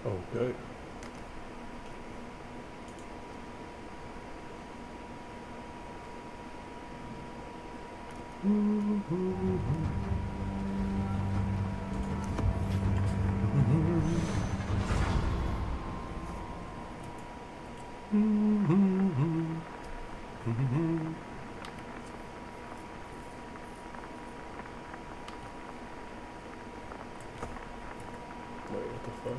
Okay. Wait, what the fuck?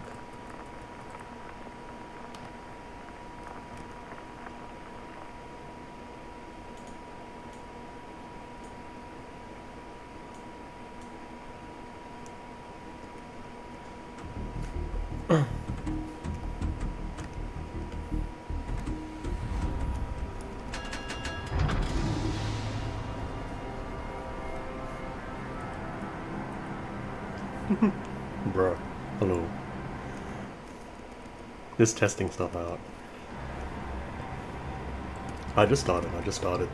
Bruh, hello. Just testing stuff out. I just started.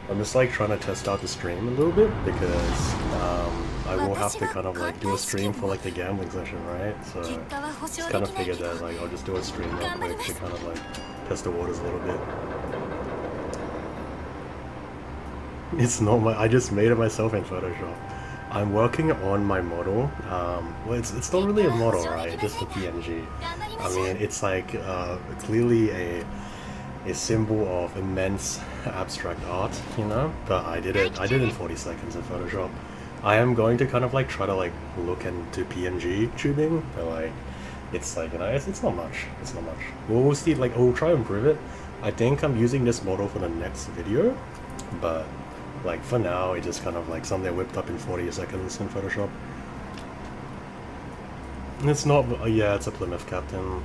I'm just like trying to test out the stream a little bit because I will have to kind of like do a stream for like the gambling session, right? So just kind of figured that like I'll just do a stream real quick to kind of like test the waters a little bit. It's not my, I just made it myself in Photoshop. I'm working on my model. Well, it's not really a model, right? It's just a PNG. I mean, it's like clearly a symbol of immense abstract art, you know? But I did it in 40 seconds in Photoshop. I am going to kind of like try to like look into PNG tubing, but like it's like, you know, it's not much. It's not much. We'll see. Like we'll try to improve it. I think I'm using this model for the next video, but like for now, it just kind of like something whipped up in 40 seconds in Photoshop. It's not, yeah, it's a Plymouth Captain.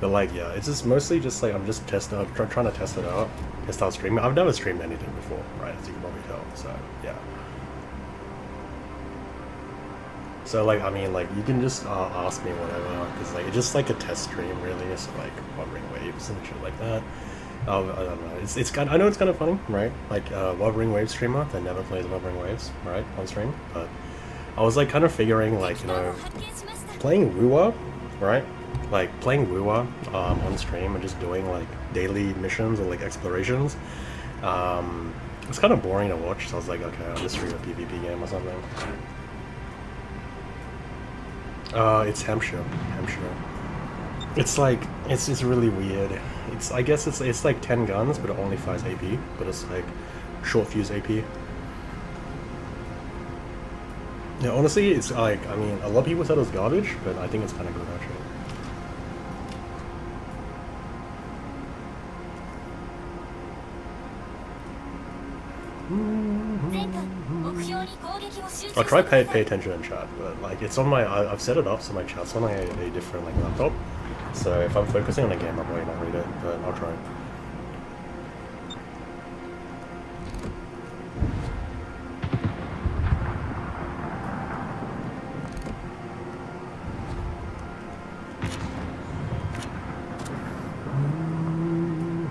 But like, yeah, it's just mostly just like, I'm just testing out, trying to test it out, test out streaming. I've never streamed anything before, right, as you can probably tell, so, yeah. So like, I mean, like, you can just ask me whatever, because like, it's just like a test stream, really, so like, hovering waves and shit like that. I don't know, it's kind of, I know it's kind of funny, right, like, Wuthering Waves streamer that never plays Wuthering Waves, right, on stream, but I was like, kind of figuring, like, you know, playing Wuwa, right, like, playing Wuwa on stream and just doing, like, daily missions or, like, explorations, it's kind of boring to watch, so I was like, okay, I'll just stream a PvP game or something. It's Hampshire. It's like, it's really weird. It's, I guess it's like 10 guns, but it only fires AP, but it's like short fuse AP. Yeah, honestly, it's like, I mean, a lot of people said it was garbage, but I think it's kind of good actually. I'll try pay attention in chat, but like it's on my, I've set it up so my chat's on a different like laptop. So if I'm focusing on a game, I'll probably not read it, but I'll try.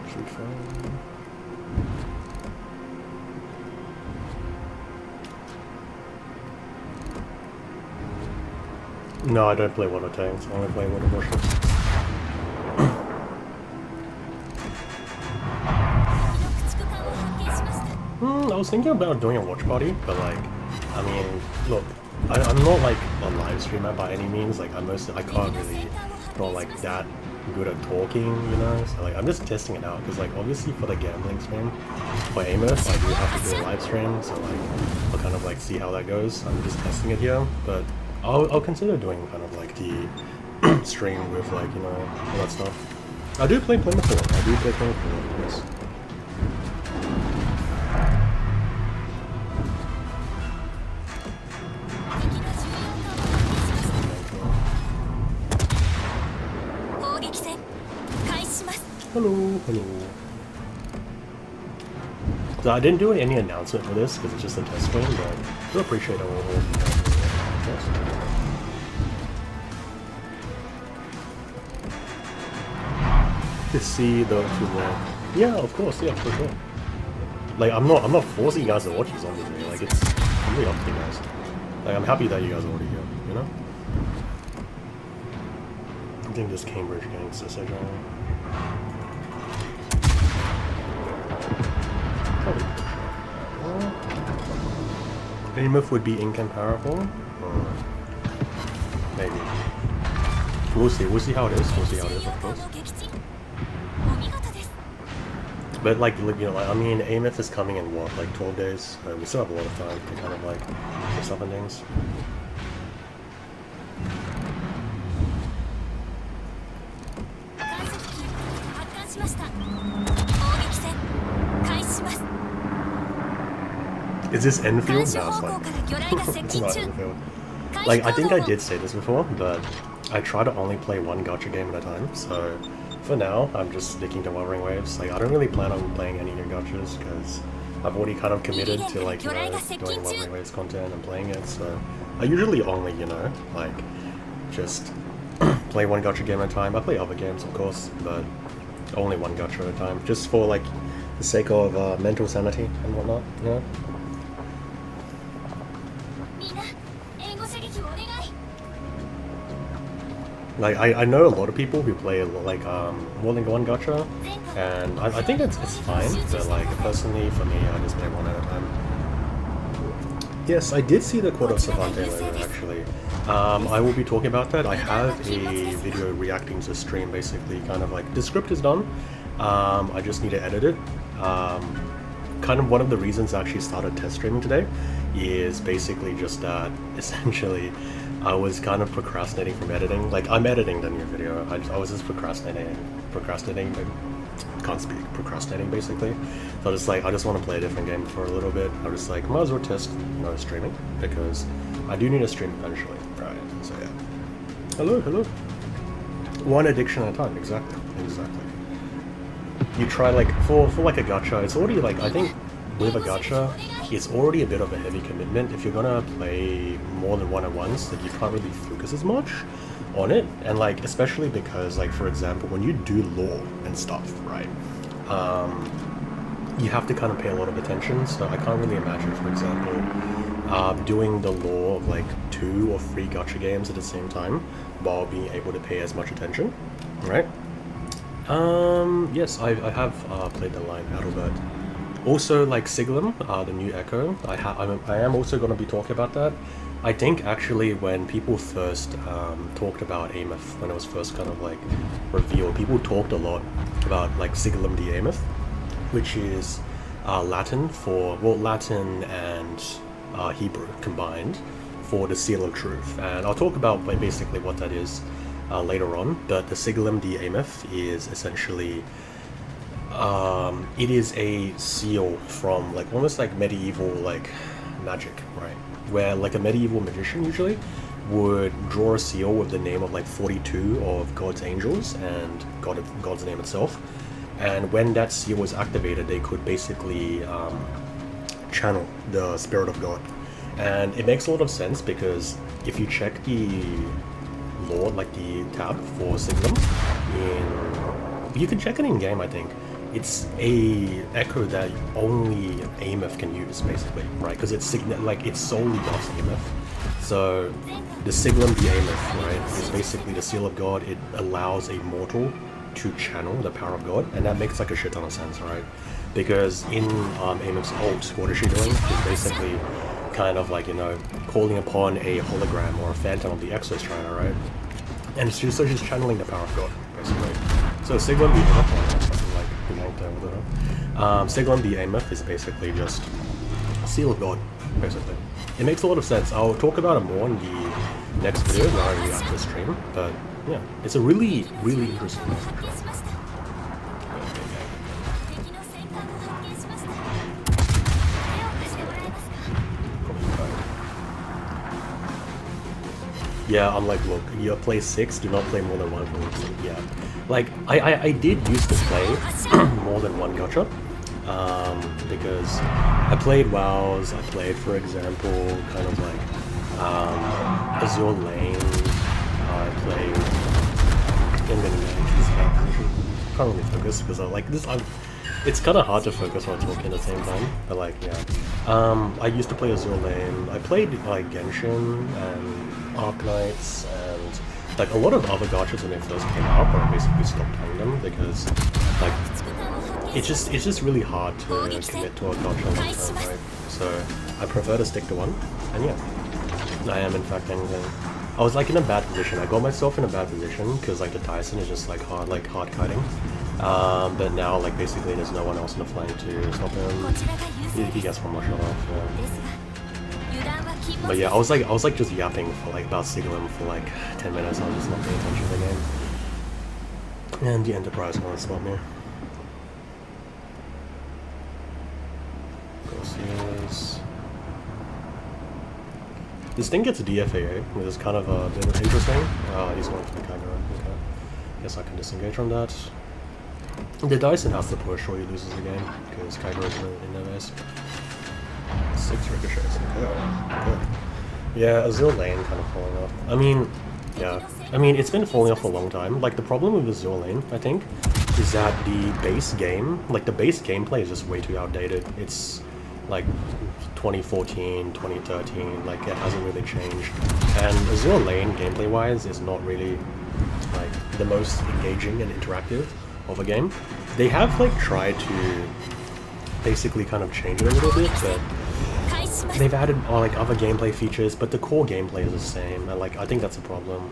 Should be fine. No, I don't play water tanks. I only play water bushes. I was thinking about doing a watch party, but like, I mean, look, I'm not like a live streamer by any means. Like, I can't really, not like that good at talking, you know. So like, I'm just testing it out because like, obviously for the gambling stream, for Amos, I do have to do a live stream. So like, I'll kind of like see how that goes. I'm just testing it here, but I'll consider doing kind of like the stream with like, you know, all that stuff. I do play Plymouth. Yes. Hello. So I didn't do any announcement for this because it's just a test stream, but I do appreciate all to see the yeah, of course, yeah, for sure. Like I'm not forcing you guys to watch this, obviously. Like it's really up to you guys. Like, I'm happy that you guys are already here, you know? I think this Cambridge gangster so general. Probably Weymouth would be incomparable? Or maybe. We'll see how it is. We'll see how it is, of course. But like, you know, like, I mean, Weymouth is coming in what, like 12 days? We still have a lot of time to kind of like fix up on things. Is this Enfield? No, it's not Enfield. Like, I think I did say this before, but I try to only play one gacha game at a time, so for now, I'm just sticking to Wuthering Waves. Like, I don't really plan on playing any new gachas, because I've already kind of committed to, like, you know, doing Wuthering Waves content and playing it, so I usually only, you know, like, just play one gacha game at a time. I play other games, of course, but only one gacha at a time, just for, like, the sake of mental sanity and whatnot, you know? Like, I know a lot of people who play, like, more than one gacha, and I think it's fine, but, like, personally, for me, I just play one at a time. Yes, I did see the Court of Savante later, actually. I will be talking about that. I have a video reacting to stream, basically, kind of like, the script is done, I just need to edit it. Kind of one of the reasons I actually started test streaming today is basically just that, essentially, I was kind of procrastinating from editing. Like, I'm editing the new video, I was just procrastinating, but can't speak, procrastinating basically. So I was like, I just want to play a different game for a little bit. I was like, might as well test, you know, streaming, because I do need to stream eventually, right? So yeah. Hello. One addiction at a time, exactly. You try, like, for like a gacha, it's already, like, I think with a gacha, it's already a bit of a heavy commitment. If you're gonna play more than one at once, like, you can't really focus as much on it, and, like, especially because, like, for example, when you do lore and stuff, right, you have to kind of pay a lot of attention, so I can't really imagine, for example, doing the lore of, like, 2 or 3 gacha games at the same time while being able to pay as much attention, right? Yes, I have played the line Adalbert. Also, like, Siglum, the new Echo, I am also going to be talking about that. I think, actually, when people first talked about Weymouth, when it was first kind of, like, revealed, people talked a lot about, like, Siglum de Weymouth, which is Latin for, well, Latin and Hebrew combined for the Seal of Truth. And I'll talk about, like, basically what that is later on, but the Siglum de Weymouth is essentially... it is a seal from, like, almost like medieval, like, magic, right? Where, like, a medieval magician usually would draw a seal with the name of, like, 42 of God's angels and God's name itself. And when that seal was activated, they could basically channel the spirit of God. And it makes a lot of sense, because if you check the lore, like the tab for Siglum, you can check it in game, I think. It's a echo that only Weymouth can use, basically, right? Because it's solely buffs Weymouth. So the Siglum de Weymouth, right, is basically the seal of God. It allows a mortal to channel the power of God, and that makes, like, a shit ton of sense, right? Because in Weymouth's ult, what is she doing? She's basically kind of, like, you know, calling upon a hologram or a phantom of the Exos China, right? And she's channeling the power of God, basically. So Siglum de Weymouth, Siglum de Weymouth is basically just Seal of God, basically. It makes a lot of sense. I'll talk about it more in the next video when I react to the stream, but yeah, it's a really, really interesting message. Yeah, I'm like, look, you play 6, do not play more than 1 for weeks. Yeah. Like, I did used to play more than one gacha, because I played WoWs, I played, for example, kind of like, Azure Lane, I played, and then I can't really focus, because I like this, It's kind of hard to focus while talking at the same time, but like, yeah. I used to play Azure Lane. I played like Genshin and Arknights and like a lot of other gachas when they first came out, but I basically stopped playing them because like it's just really hard to commit to a gacha long term, right? So I prefer to stick to one, and yeah, I am in fact Penguin. I was like in a bad position. I got myself in a bad position because like the Tyson is just like hard kiting. But now like basically there's no one else in the flank to stop him. He gets one more shot off. Yeah. But yeah, I was like just yapping for like about Sigilum for like 10 minutes. I was just not paying attention to the game. And the Enterprise can't stop me. Garcias. This thing gets DFAA, which is kind of a bit interesting. He's going to the Kagura. Okay. Guess I can disengage from that. The Dyson has to push or he loses the game, because Kagura's in their base. 6 ricochets. Okay. Yeah, Azure Lane kind of falling off. I mean, yeah. I mean, it's been falling off for a long time. Like, the problem with Azure Lane, I think, is that the base game, like, the base gameplay is just way too outdated. It's, like, 2014, 2013, like, it hasn't really changed. And Azure Lane, gameplay-wise, is not really, like, the most engaging and interactive of a game. They have, like, tried to basically kind of change it a little bit, but they've added, like, other gameplay features, but the core gameplay is the same, and, like, I think that's a problem.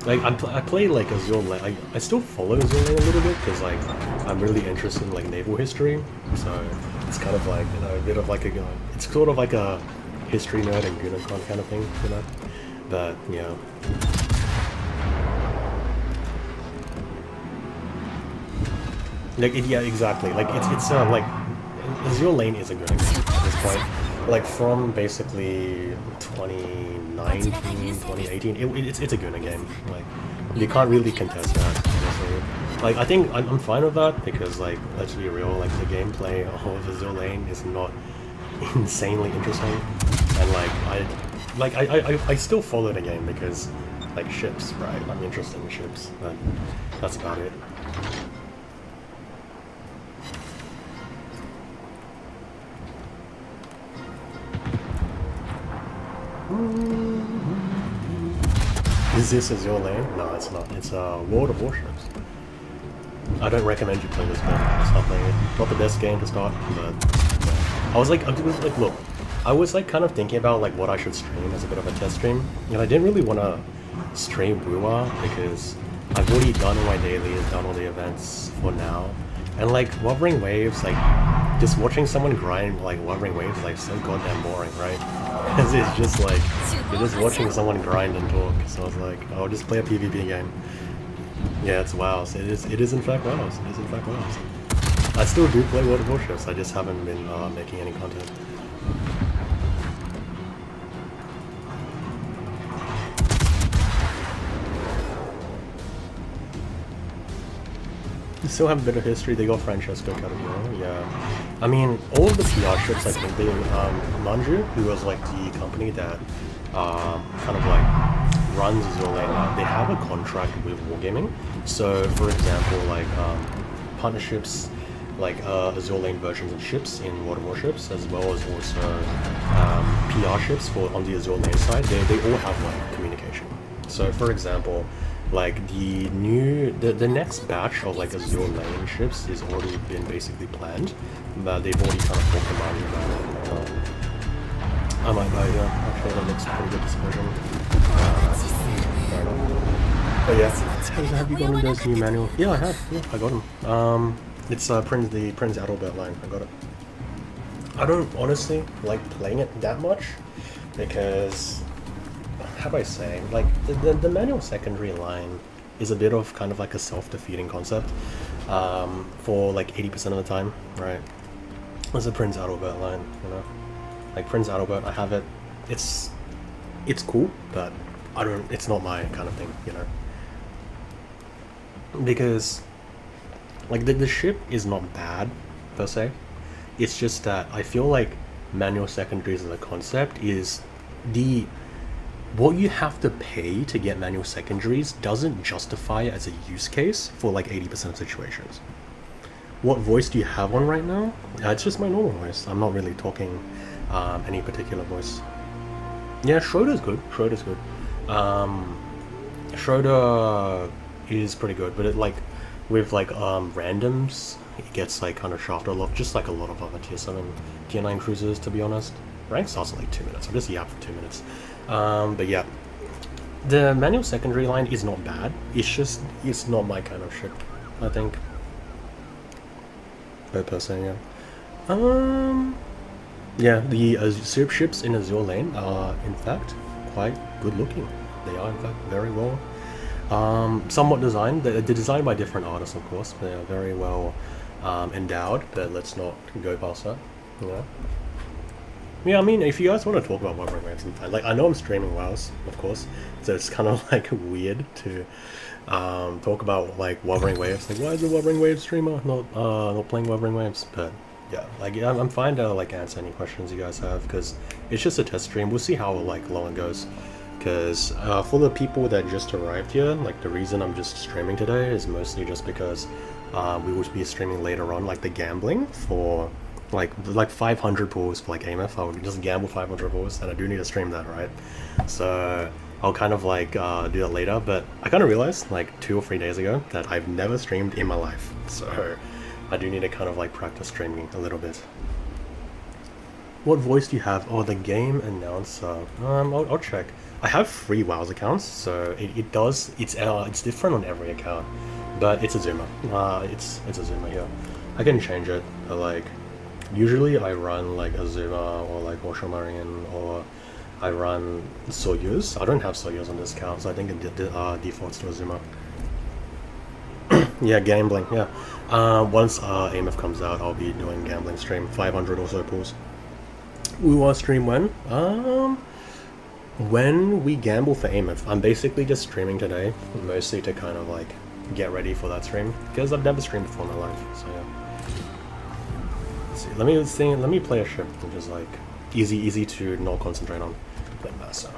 Like, I play, like, Azure Lane, I still follow Azure Lane a little bit, because, like, I'm really interested in, like, naval history, so it's kind of like, you know, a bit of, like, it's sort of like a history nerd and Gunicon kind of thing, you know, but, yeah. Like, yeah, exactly, like, it's like, Azure Lane is a good example at this point. Like, from basically 2019, 2018, it's a Guna game. Like, you can't really contest that, honestly. Like, I think I'm fine with that, because, like, let's be real, like, the gameplay of Azure Lane is not insanely interesting. And, like, I still follow the game because, like, ships, right? I'm interested in ships, but that's about it. Is this Azure Lane? No, it's not. It's World of Warships. I don't recommend you play this game. Stop playing it. Not the best game to start, but yeah. I was like, look, I was like kind of thinking about like what I should stream as a bit of a test stream, and I didn't really want to stream Wuwa because I've already done all my dailies, done all the events for now, and like Wuthering Waves, like just watching someone grind like Wuthering Waves is like so goddamn boring, right? Because it's just like you're just watching someone grind and talk. So I was like, oh, just play a PvP game. Yeah, it's WoW. So it is in fact WoW. It is in fact WoW. I still do play World of Warships. I just haven't been making any content. They still have a bit of history. They got Francesco Catamero, yeah. I mean, all of the PR ships, I think, they, Manju, who was like the company that kind of like runs Azure Lane now, they have a contract with Wargaming. So, for example, like partnerships, like Azure Lane versions of ships in World of Warships, as well as also PR ships for on the Azure Lane side, they all have like communication. So, for example, like the next batch of like Azure Lane ships has already been basically planned, but they've already kind of talked about it. I might buy it. Actually, that looks pretty good dispersion. Fair enough. But yeah, have you gotten those new manual? Yeah, I have. Yeah, I got them. It's the Prince Adalbert line. I got it. I don't honestly like playing it that much because, how do I say, like the manual secondary line is a bit of kind of like a self-defeating concept for like 80% of the time, right? There's a Prince Adalbert line, you know, like Prince Adalbert. I have it. It's cool, but I don't. It's not my kind of thing, you know, because like the ship is not bad per se. It's just that I feel like manual secondaries as a concept is what you have to pay to get manual secondaries doesn't justify it as a use case for like 80% of situations. What voice do you have on right now? It's just my normal voice. I'm not really talking any particular voice. Yeah, Schroeder's good. Schroeder's good. Schroeder is pretty good, but it like with like randoms, it gets like kind of shafted a lot, just like a lot of other tier 7, tier 9 cruisers, to be honest. Rank starts in like 2 minutes. I'm just yap for 2 minutes. But yeah, the manual secondary line is not bad. It's not my kind of shit, I think. Per se, yeah. Yeah, the ships in Azure Lane are in fact quite good looking. They are in fact very well, somewhat designed. They're designed by different artists, of course. They are very well endowed, but let's not go past that. Yeah. Yeah, I mean, if you guys want to talk about Wuthering Waves, I'm fine. Like, I know I'm streaming WoWs, of course, so it's kind of like weird to talk about like Wuthering Waves. Like, why is a Wuthering Waves streamer not playing Wuthering Waves? But yeah, like I'm fine to like answer any questions you guys have, because it's just a test stream. We'll see how like long it goes. Because for the people that just arrived here, like the reason I'm just streaming today is mostly just because we will be streaming later on, like the gambling for like 500 pools for like AMF. I would just gamble 500 pools, and I do need to stream that, right? So I'll kind of like do that later. But I kind of realized like 2 or 3 days ago that I've never streamed in my life, so I do need to kind of like practice streaming a little bit. What voice do you have? Oh, the game announcer. I'll check. I have 3 WoWs accounts, so it's different on every account, but it's a Zoomer. It's a Zoomer here. I can change it, but like usually I run like a Zoomer or like Marine, or I run Soyuz. I don't have Soyuz on this account, so I think it defaults to a Zoomer. Yeah, gambling. Yeah. Once AMF comes out, I'll be doing gambling stream, 500 or so pools. We will stream when we gamble for AMF. I'm basically just streaming today, mostly to kind of like get ready for that stream, because I've never streamed before in my life. So yeah. Let's see. Let me play a ship, which is like easy to not concentrate on. Play Massa.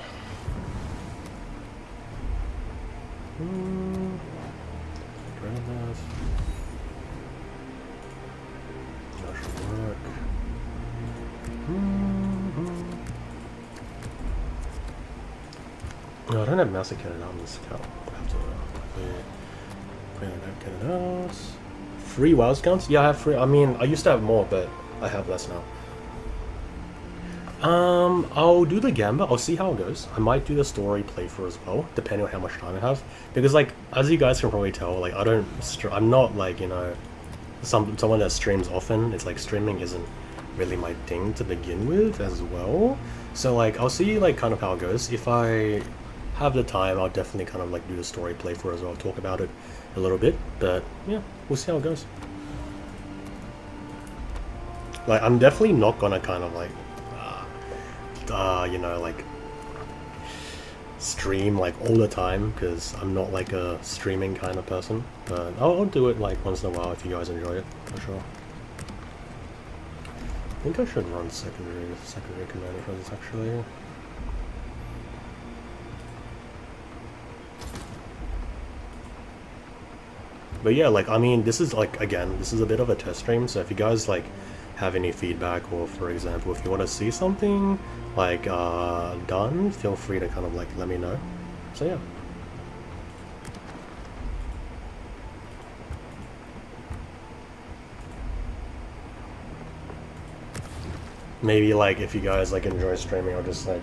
That should work. No, I don't have Master Cannon on this account. I have to clean Cannon out. 3 WoWs counts? Yeah, I have 3. I mean, I used to have more, but I have less now. I'll do the Gamba. I'll see how it goes. I might do the story playthrough as well, depending on how much time I have. Because, like, as you guys can probably tell, like, I'm not, like, you know, someone that streams often. It's like streaming isn't really my thing to begin with as well. So, like, I'll see, like, kind of how it goes. If I have the time, I'll definitely kind of, like, do the story playthrough as well, talk about it a little bit. But, yeah, we'll see how it goes. Like, I'm definitely not gonna kind of, like, you know, like, stream, like, all the time, because I'm not, like, a streaming kind of person. But I'll do it, like, once in a while if you guys enjoy it, for sure. I think I should run secondary commander for this, actually. But yeah, like, I mean, this is, like, again, this is a bit of a test stream, so if you guys, like, have any feedback, or, for example, if you want to see something, like, done, feel free to kind of, like, let me know. So, yeah. Maybe, like, if you guys, like, enjoy streaming, I'll just, like,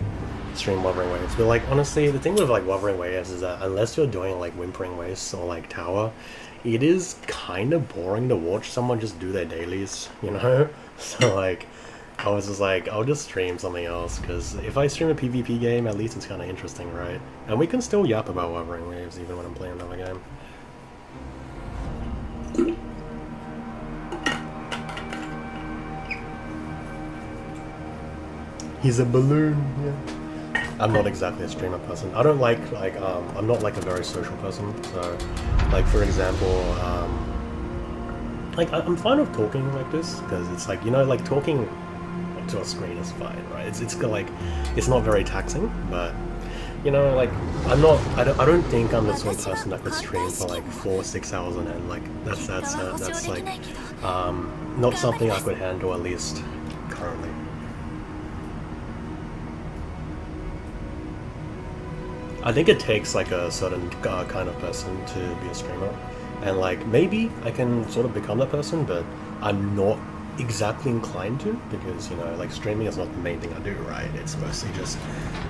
stream Wuthering Waves. But, like, honestly, the thing with, like, Wuthering Waves is that unless you're doing, like, Whimpering Waves or, like, Tower, it is kind of boring to watch someone just do their dailies, you know? So, like, I was just like, I'll just stream something else, because if I stream a PvP game, at least it's kind of interesting, right? And we can still yap about Wuthering Waves even when I'm playing another game. He's a balloon, yeah. I'm not exactly a streamer person. I don't like, I'm not like a very social person, so, like, for example, like, I'm fine with talking like this, because it's like, you know, like, talking to a screen is fine, right? It's like, it's not very taxing, but you know, like I don't think I'm the sort of person that could stream for like 4 or 6 hours on end. Like that's like not something I could handle, at least currently. I think it takes like a certain kind of person to be a streamer, and like maybe I can sort of become that person, but I'm not exactly inclined to, because, you know, like streaming is not the main thing I do, right? It's mostly just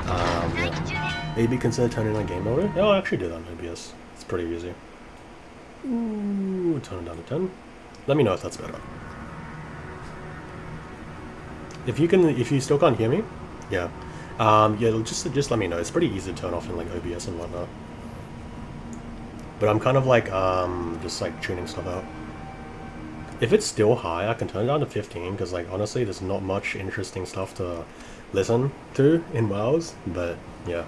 yeah. Maybe consider turning on game mode. Oh, I actually do that on OBS. It's pretty easy. Ooh, turn it down to 10. Let me know if that's better. If you still can't hear me, yeah. Yeah, just let me know. It's pretty easy to turn off in like OBS and whatnot. But I'm kind of like just like tuning stuff out. If it's still high, I can turn it down to 15, because like honestly, there's not much interesting stuff to listen to in WoWs. But yeah,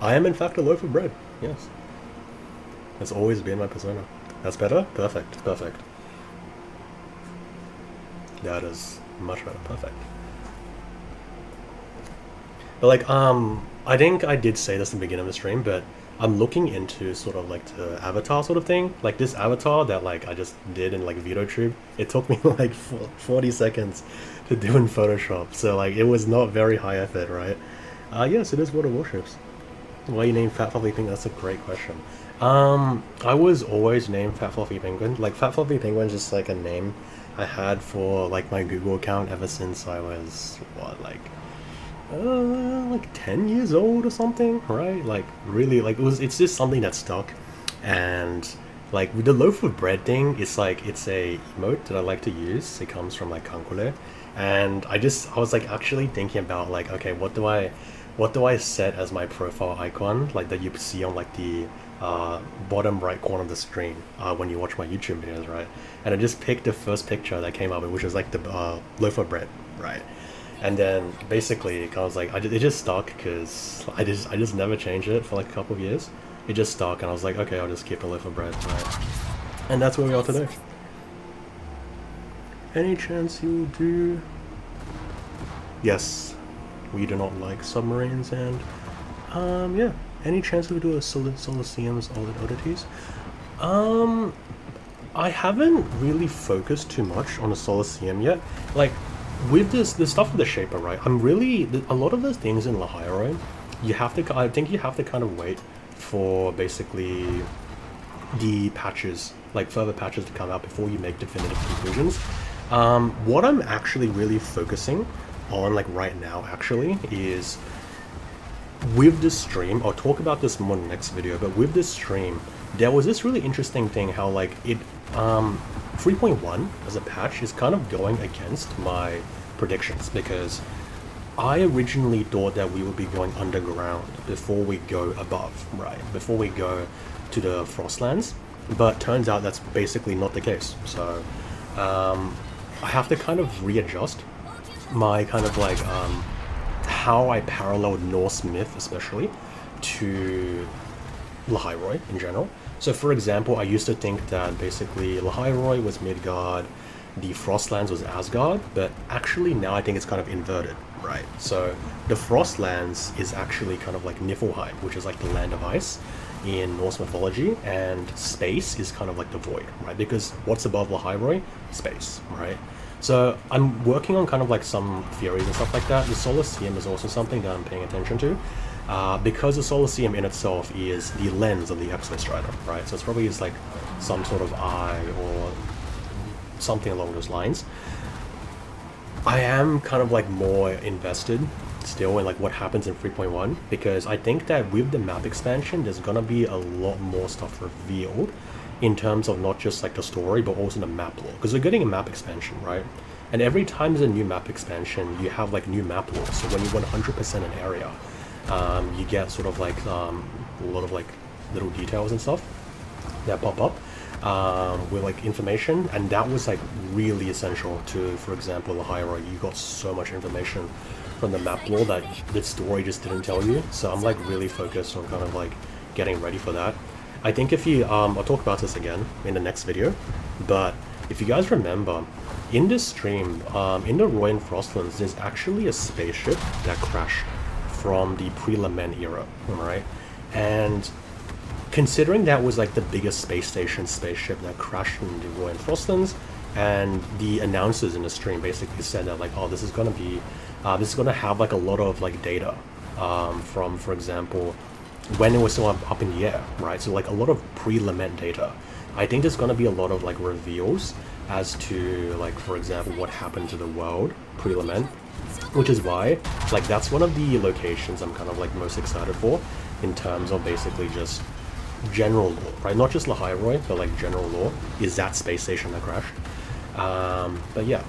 I am in fact a loaf of bread. Yes, that's always been my persona. That's better. Perfect. Perfect. That is much better. Perfect. But like, I think I did say this in the beginning of the stream, but I'm looking into sort of like the avatar sort of thing. Like this avatar that like I just did in like VideoTube, it took me like 40 seconds to do in Photoshop. So like it was not very high effort, right? Yes, it is Water Warships. Why you named Fat Fluffy Penguin? That's a great question. I was always named Fat Fluffy Penguin. Like Fat Fluffy Penguin is just like a name I had for like my Google account ever since I was what, like 10 years old or something, right? Like really, like it's just something that stuck. And like with the loaf of bread thing, it's like it's a emote that I like to use. It comes from like Kankule, and I was like actually thinking about like, okay, what do I set as my profile icon, like that you see on like the bottom right corner of the screen when you watch my YouTube videos, right? And I just picked the first picture that came up, which was like the loaf of bread, right? And then basically it was like it just stuck, because I just never changed it for like a couple of years. It just stuck, and I was like, okay, I'll just keep a loaf of bread, right? And that's where we are today. Any chance you do? Yes, we do not like submarines, and yeah. Any chance we do a Solaceum's oddities? I haven't really focused too much on the Solaceum yet. Like, with this stuff with the Shaper, right? A lot of those things in Lahairo, I think you have to kind of wait for basically the patches, like further patches to come out before you make definitive conclusions. What I'm actually really focusing on like right now actually is with this stream. I'll talk about this more in the next video, but with this stream, there was this really interesting thing how like it 3.1 as a patch is kind of going against my predictions, because I originally thought that we would be going underground before we go above, right? Before we go to the Frostlands, but turns out that's basically not the case. So I have to kind of readjust my kind of like how I paralleled Norse myth, especially, to Lahairoi in general. So for example, I used to think that basically Lahairoi was Midgard, the Frostlands was Asgard, but actually now I think it's kind of inverted, right? So the Frostlands is actually kind of like Niflheim, which is like the land of ice in Norse mythology, and space is kind of like the void, right? Because what's above Lahairoi? Space, right? So I'm working on kind of like some theories and stuff like that. The Solaceum is also something that I'm paying attention to, because the Solaceum in itself is the lens of the Exostrider, right? So it's probably just like some sort of eye or something along those lines. I am kind of like more invested still in like what happens in 3.1, because I think that with the map expansion, there's gonna be a lot more stuff revealed in terms of not just like the story, but also the map lore, because we're getting a map expansion, right? And every time there's a new map expansion, you have like new map lore. So when you 100% an area, you get sort of like a lot of like little details and stuff that pop up with like information, and that was like really essential to, for example, Lahairo. You got so much information from the map lore that the story just didn't tell you. So I'm like really focused on kind of like getting ready for that. I think if you, I'll talk about this again in the next video, but if you guys remember, in this stream, in the Roy and Frostlands, there's actually a spaceship that crashed from the pre-lament era, right? And considering that was like the biggest space station spaceship that crashed in the Roy and Frostlands, and the announcers in the stream basically said that like, oh, this is gonna be, this is gonna have like a lot of like data from, for example, when it was still up in the air, right? So like a lot of pre-lament data. I think there's gonna be a lot of like reveals as to like, for example, what happened to the world pre-lament, which is why like that's one of the locations I'm kind of like most excited for in terms of basically just general lore, right? Not just Lahairoi, but like general lore is that space station that crashed. But yeah,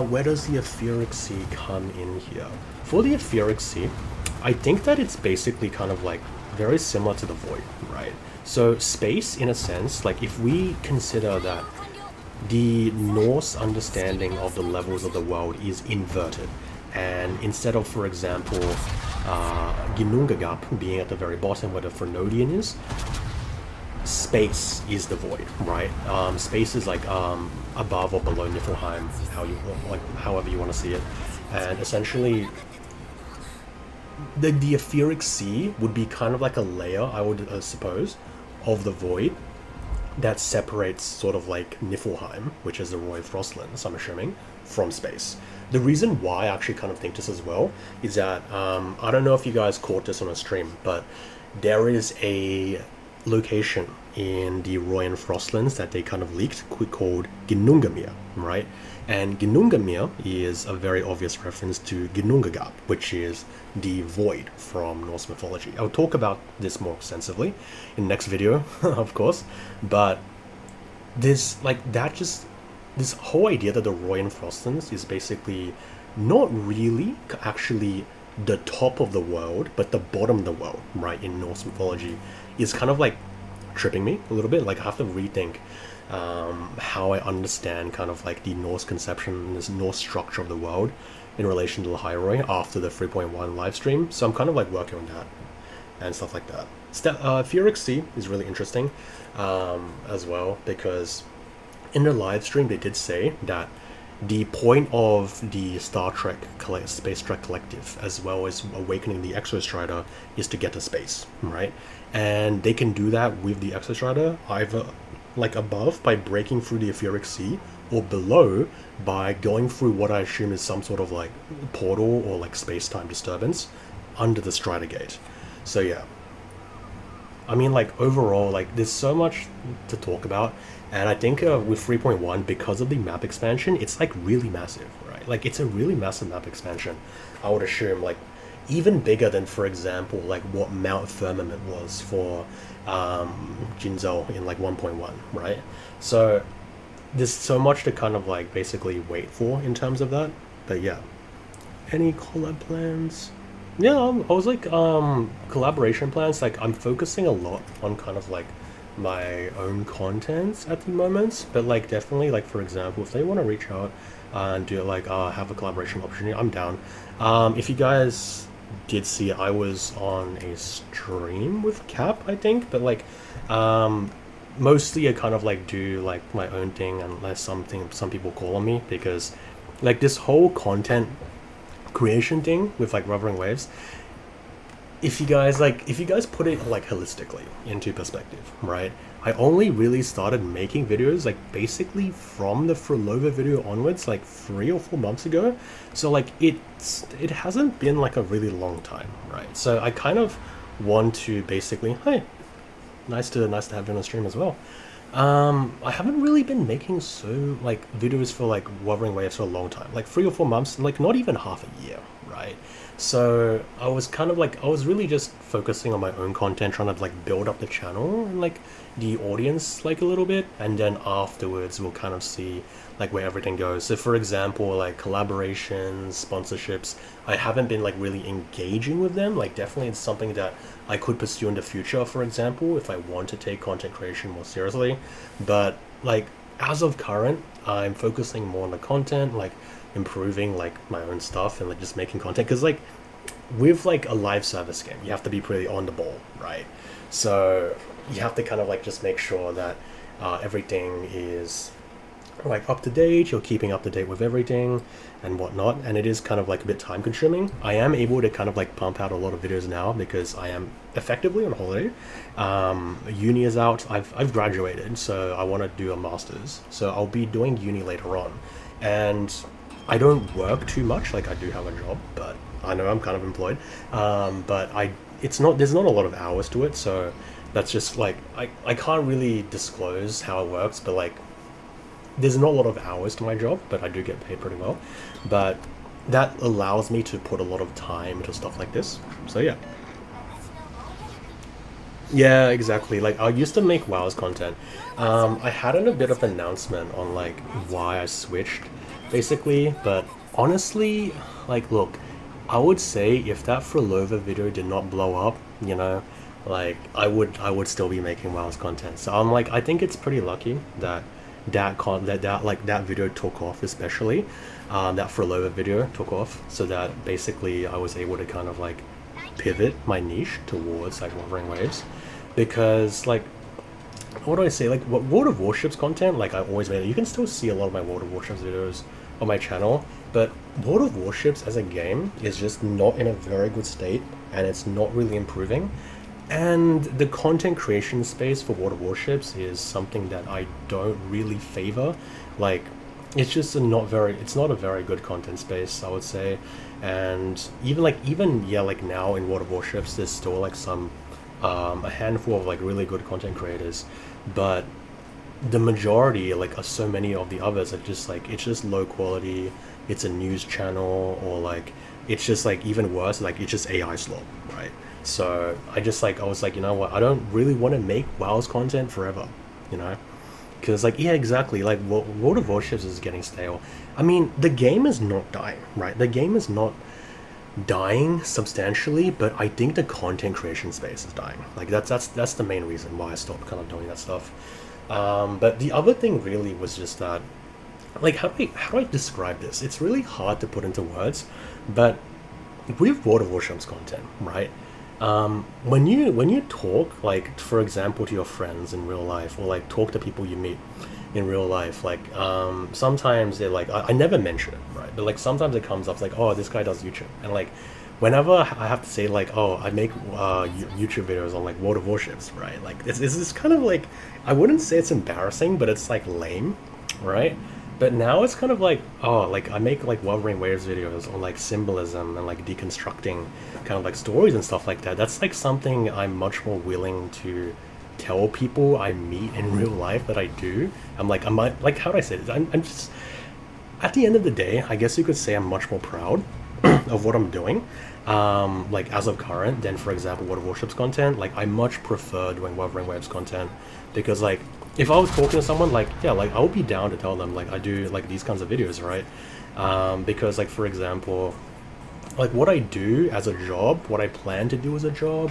where does the Etheric Sea come in here? For the Etheric Sea, I think that it's basically kind of like very similar to the Void, right? So space, in a sense, like if we consider that the Norse understanding of the levels of the world is inverted, and instead of, for example, Ginnungagap being at the very bottom where the Fernodian is, space is the void, right? Space is like above or below Niflheim, however you want to see it, and essentially the Etheric Sea would be kind of like a layer, I would suppose, of the void that separates sort of like Niflheim, which is the Roy Frostlands, I'm assuming, from space. The reason why I actually kind of think this as well is that, I don't know if you guys caught this on a stream, but there is a location in the Roy and Frostlands that they kind of leaked called Ginnungamir, right? And Ginnungamir is a very obvious reference to Ginnungagap, which is the void from Norse mythology. I'll talk about this more extensively in the next video, of course, but this, like, that just, this whole idea that the Roy and Frostlands is basically not really actually the top of the world, but the bottom of the world, right, in Norse mythology, is kind of like tripping me a little bit. Like, I have to rethink how I understand kind of like the Norse conception, this Norse structure of the world in relation to Lahairoi after the 3.1 live stream. So I'm kind of like working on that and stuff like that. Etheric Sea is really interesting as well, because in the live stream they did say that the point of the Star Trek Space Trek Collective, as well as Awakening the Exostrider, is to get to space, right? And they can do that with the Exostrider either like above by breaking through the Etheric Sea, or below by going through what I assume is some sort of like portal or like space-time disturbance under the Strider Gate. So yeah, I mean, like, overall, like, there's so much to talk about, and I think with 3.1, because of the map expansion, it's like really massive, right? Like, it's a really massive map expansion, I would assume, like even bigger than, for example, like what Mount Firmament was for Jinzhou in like 1.1, right? So there's so much to kind of like basically wait for in terms of that. But yeah, any collab plans? Yeah, I was like collaboration plans. Like, I'm focusing a lot on kind of like my own content at the moment, but like definitely, like, for example, if they want to reach out and do like have a collaboration opportunity, I'm down. If you guys did see it, I was on a stream with Cap, I think, but like mostly I kind of like do like my own thing unless some people call on me, because like this whole content creation thing with like Rubbering Waves, if you guys put it like holistically into perspective, right? I only really started making videos like basically from the Frolova video onwards, like 3 or 4 months ago. So like it hasn't been like a really long time, right? So I kind of want to basically, hey, nice to have you on the stream as well. I haven't really been making so like videos for like Wuthering Waves for a long time, like 3 or 4 months, like not even half a year, right? So I was kind of like, I was really just focusing on my own content, trying to like build up the channel and like the audience like a little bit, and then afterwards we'll kind of see like where everything goes. So for example, like collaborations, sponsorships, I haven't been like really engaging with them. Like definitely it's something that I could pursue in the future, for example, if I want to take content creation more seriously. But like as of current, I'm focusing more on the content, like improving like my own stuff and like just making content, because like with like a live service game you have to be pretty on the ball, right? So you have to kind of like just make sure that everything is like up to date, you're keeping up to date with everything and whatnot, and it is kind of like a bit time consuming. I am able to kind of like pump out a lot of videos now because I am effectively on holiday. Uni is out. I've graduated, so I want to do a master's, so I'll be doing uni later on. And I don't work too much, like I do have a job, but I know I'm kind of employed. But it's not, there's not a lot of hours to it, so that's just like, I can't really disclose how it works, but like there's not a lot of hours to my job, but I do get paid pretty well. But that allows me to put a lot of time into stuff like this. So yeah. Yeah, exactly. Like I used to make WoW's content. I had a bit of announcement on like why I switched, basically. But honestly, like look, I would say if that Frolova video did not blow up, like I would still be making WoW's content. So I'm like, I think it's pretty lucky that that video took off, especially that Frolova video took off, so that basically I was able to kind of like pivot my niche towards like Wuthering Waves, because like what do I say, like what World of Warships content, like I always made it. You can still see a lot of my World of Warships videos on my channel, but World of Warships as a game is just not in a very good state, and it's not really improving. And the content creation space for World of Warships is something that I don't really favor. Like, it's just it's not a very good content space, I would say. And even yeah, like now in World of Warships, there's still like a handful of like really good content creators, but the majority, like so many of the others, are just like, it's just low quality. It's a news channel, or like it's just like even worse, like it's just AI slop, right? So I was like, you know what, I don't really want to make WoW's content forever, you know, because like yeah, exactly, like World of Warships is getting stale. I mean, the game is not dying, right? The game is not dying substantially, but I think the content creation space is dying. Like that's the main reason why I stopped kind of doing that stuff. But the other thing really was just that, like, how do I describe this? It's really hard to put into words, but with World of Warships content, right? When you talk, like for example, to your friends in real life, or like talk to people you meet in real life, like sometimes they're like, I never mention it, right? But like sometimes it comes up like, oh, this guy does YouTube, and like whenever I have to say like, oh, I make YouTube videos on like World of Warships, right? Like this kind of like, I wouldn't say it's embarrassing, but it's like lame, right? But now it's kind of like, oh, like I make like Wuthering Waves videos on like symbolism and like deconstructing kind of like stories and stuff like that. That's like something I'm much more willing to tell people I meet in real life that I do. Like, how do I say this? I'm just, at the end of the day, I guess you could say I'm much more proud of what I'm doing, like as of current, than for example World of Warships content. Like I much prefer doing Wuthering Waves content, because like if I was talking to someone, like yeah, like I would be down to tell them like I do like these kinds of videos, right? Because like for example, like what I do as a job, what I plan to do as a job,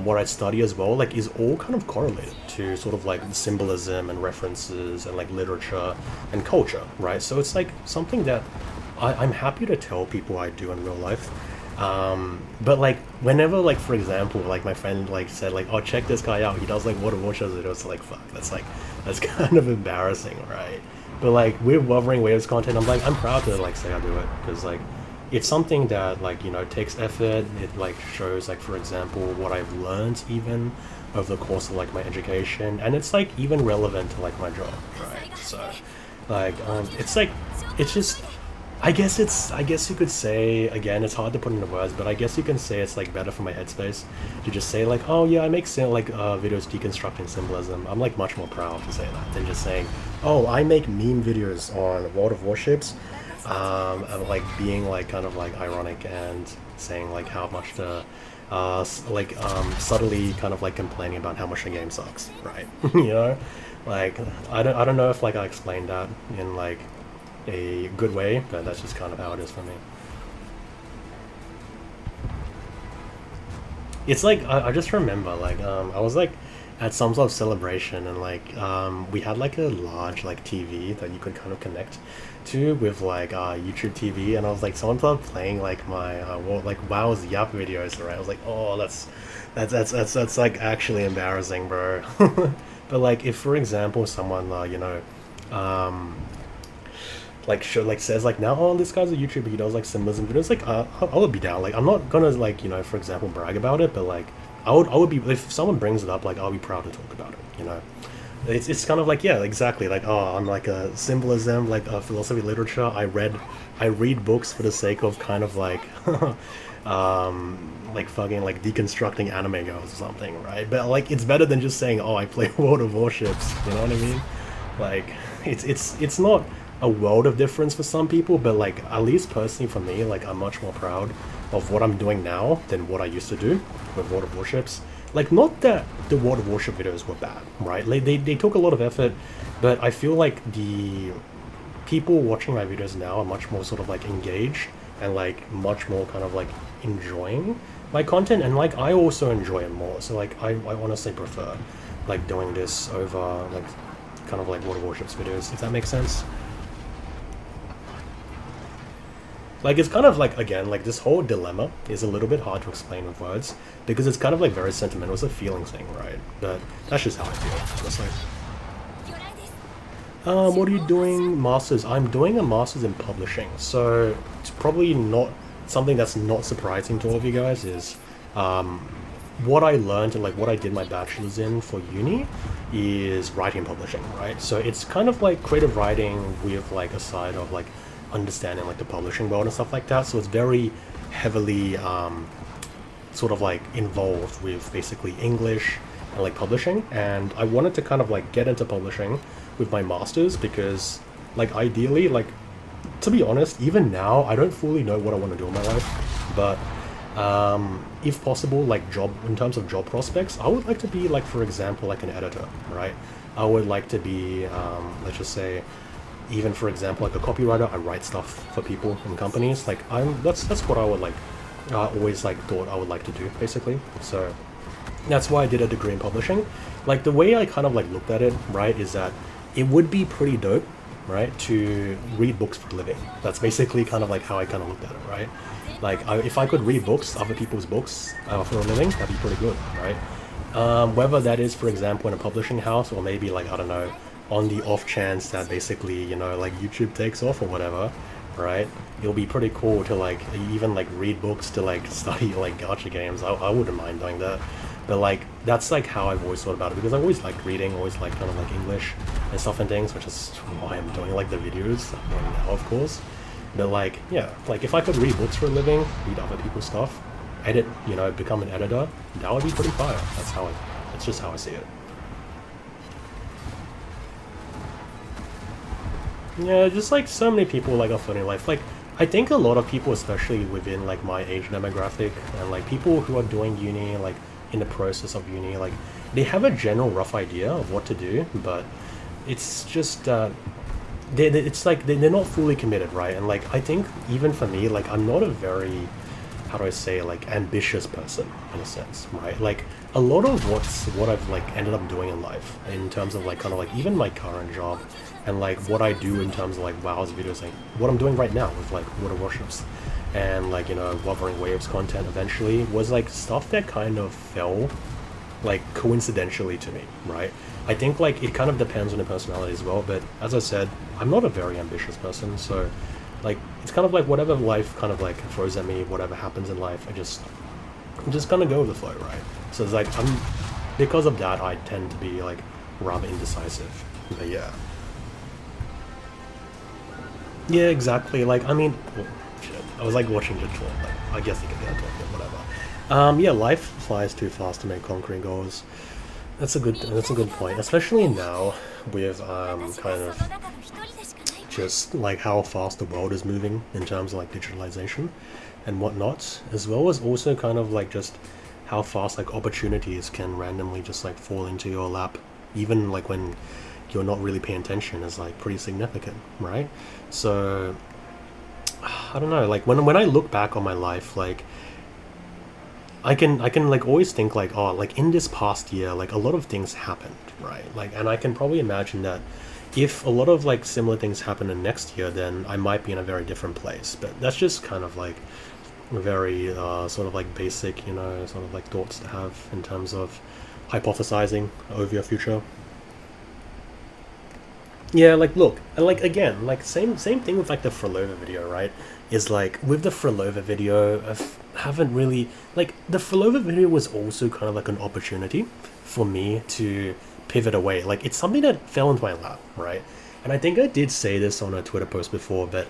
what I study as well, like is all kind of correlated to sort of like symbolism and references and like literature and culture, right? So it's like something that I'm happy to tell people I do in real life. But like whenever, like for example, like my friend like said like, oh, check this guy out, he does like World of Warships videos, like fuck, that's kind of embarrassing, right? But like with Wuthering Waves content, I'm proud to like say I do it, because like it's something that like takes effort. It like shows like for example what I've learned even over the course of like my education, and it's like even relevant to like my job, right? So like it's like, it's just, I guess you could say, again, it's hard to put into words, but I guess you can say it's like better for my headspace to just say like, oh yeah, I make videos deconstructing symbolism. I'm like much more proud to say that than just saying, oh, I make meme videos on World of Warships, and like being like kind of like ironic and saying like how much the subtly kind of like complaining about how much the game sucks, right? Like I don't know if like I explained that in like a good way, but that's just kind of how it is for me. It's like I just remember like I was like at some sort of celebration, and like we had like a large like TV that you could kind of connect to with like YouTube TV, and I was like, someone started playing like my WoW's Yap videos, right? I was like, oh, that's like actually embarrassing, bro. But like if for example someone like show like says like now, oh, this guy's a YouTuber, he does like symbolism videos, like I would be down. Like I'm not gonna like, you know, for example, brag about it, but like I would be, if someone brings it up, like I'll be proud to talk about it, you know. It's kind of like, yeah, exactly, like, oh, I'm like a symbolism, like a philosophy, literature, I read books for the sake of kind of like like fucking like deconstructing anime girls or something, right? But like it's better than just saying, oh, I play World of Warships, you know what I mean? Like it's not a world of difference for some people, but like at least personally for me, like I'm much more proud of what I'm doing now than what I used to do with World of Warships. Like, not that the World of Warship videos were bad, right? Like they took a lot of effort, but I feel like the people watching my videos now are much more sort of like engaged and like much more kind of like enjoying my content, and like I also enjoy it more. So like I honestly prefer like doing this over like kind of like World of Warships videos, if that makes sense. Like it's kind of like, again, like this whole dilemma is a little bit hard to explain with words because it's kind of like very sentimental. It's a feeling thing, right? But that's just how I feel, honestly. What are you doing? Masters. I'm doing a master's in publishing, so it's probably not something that's not surprising to all of you guys. Is what I learned and like what I did my bachelor's in for uni is writing and publishing, right? So it's kind of like creative writing with like a side of like understanding like the publishing world and stuff like that. So it's very heavily sort of like involved with basically English and like publishing. And I wanted to kind of like get into publishing with my masters because like ideally, like to be honest, even now I don't fully know what I want to do in my life, but if possible, like job, in terms of job prospects, I would like to be like, for example, like an editor, right? I would like to be let's just say, even for example, like a copywriter. I write stuff for people and companies. Like that's what I would like always like thought I would like to do, basically. So that's why I did a degree in publishing. Like the way I kind of like looked at it, right, is that it would be pretty dope, right, to read books for a living. That's basically kind of like how I kind of looked at it, right? Like if I could read books, other people's books for a living, that'd be pretty good, right? Whether that is, for example, in a publishing house, or maybe like, I don't know, on the off chance that basically, you know, like YouTube takes off or whatever, right? It'll be pretty cool to like even like read books to like study like gacha games. I wouldn't mind doing that. But like that's like how I've always thought about it, because I've always liked reading, always liked kind of like English and stuff and things, which is why I'm doing like the videos now, of course. But like, yeah, like if I could read books for a living, read other people's stuff, edit, you know, become an editor, that would be pretty fire. That's just how I see it. Yeah, just like so many people like are funny in life. Like I think a lot of people, especially within like my age demographic, and like people who are doing uni, like in the process of uni, like they have a general rough idea of what to do, but it's just it's like they're not fully committed, right? And like I think even for me, like I'm not a very, how do I say, like ambitious person in a sense, right? Like a lot of what I've like ended up doing in life in terms of like kind of like even my current job and like what I do in terms of like WoW's videos, like what I'm doing right now with like Water Warships and like, you know, Wuthering Waves content eventually, was like stuff that kind of fell like coincidentally to me, right? I think like it kind of depends on the personality as well, but as I said, I'm not a very ambitious person, so like it's kind of like whatever life kind of like throws at me, whatever happens in life, I'm just gonna go with the flow, right? So it's like because of that I tend to be like rather indecisive. But yeah. Yeah, exactly. Like I mean, oh, shit. I was like watching the talk, like I guess you can get a talk, but whatever. Yeah, life flies too fast to make conquering goals. That's a good point, especially now with kind of just like how fast the world is moving in terms of like digitalization and whatnot, as well as also kind of like just how fast like opportunities can randomly just like fall into your lap, even like when you're not really paying attention, is like pretty significant, right? So I don't know, like when I look back on my life, like I can like always think like, oh, like in this past year, like a lot of things happened, right? Like, and I can probably imagine that if a lot of like similar things happen in next year, then I might be in a very different place. But that's just kind of like very sort of like basic, you know, sort of like thoughts to have in terms of hypothesizing over your future. Yeah, like look, and like again, like same thing with like the Frolova video, right? Is like with the Frolova video, haven't really like the Frolova video was also kind of like an opportunity for me to pivot away. Like it's something that fell into my lap, right? And I think I did say this on a Twitter post before, but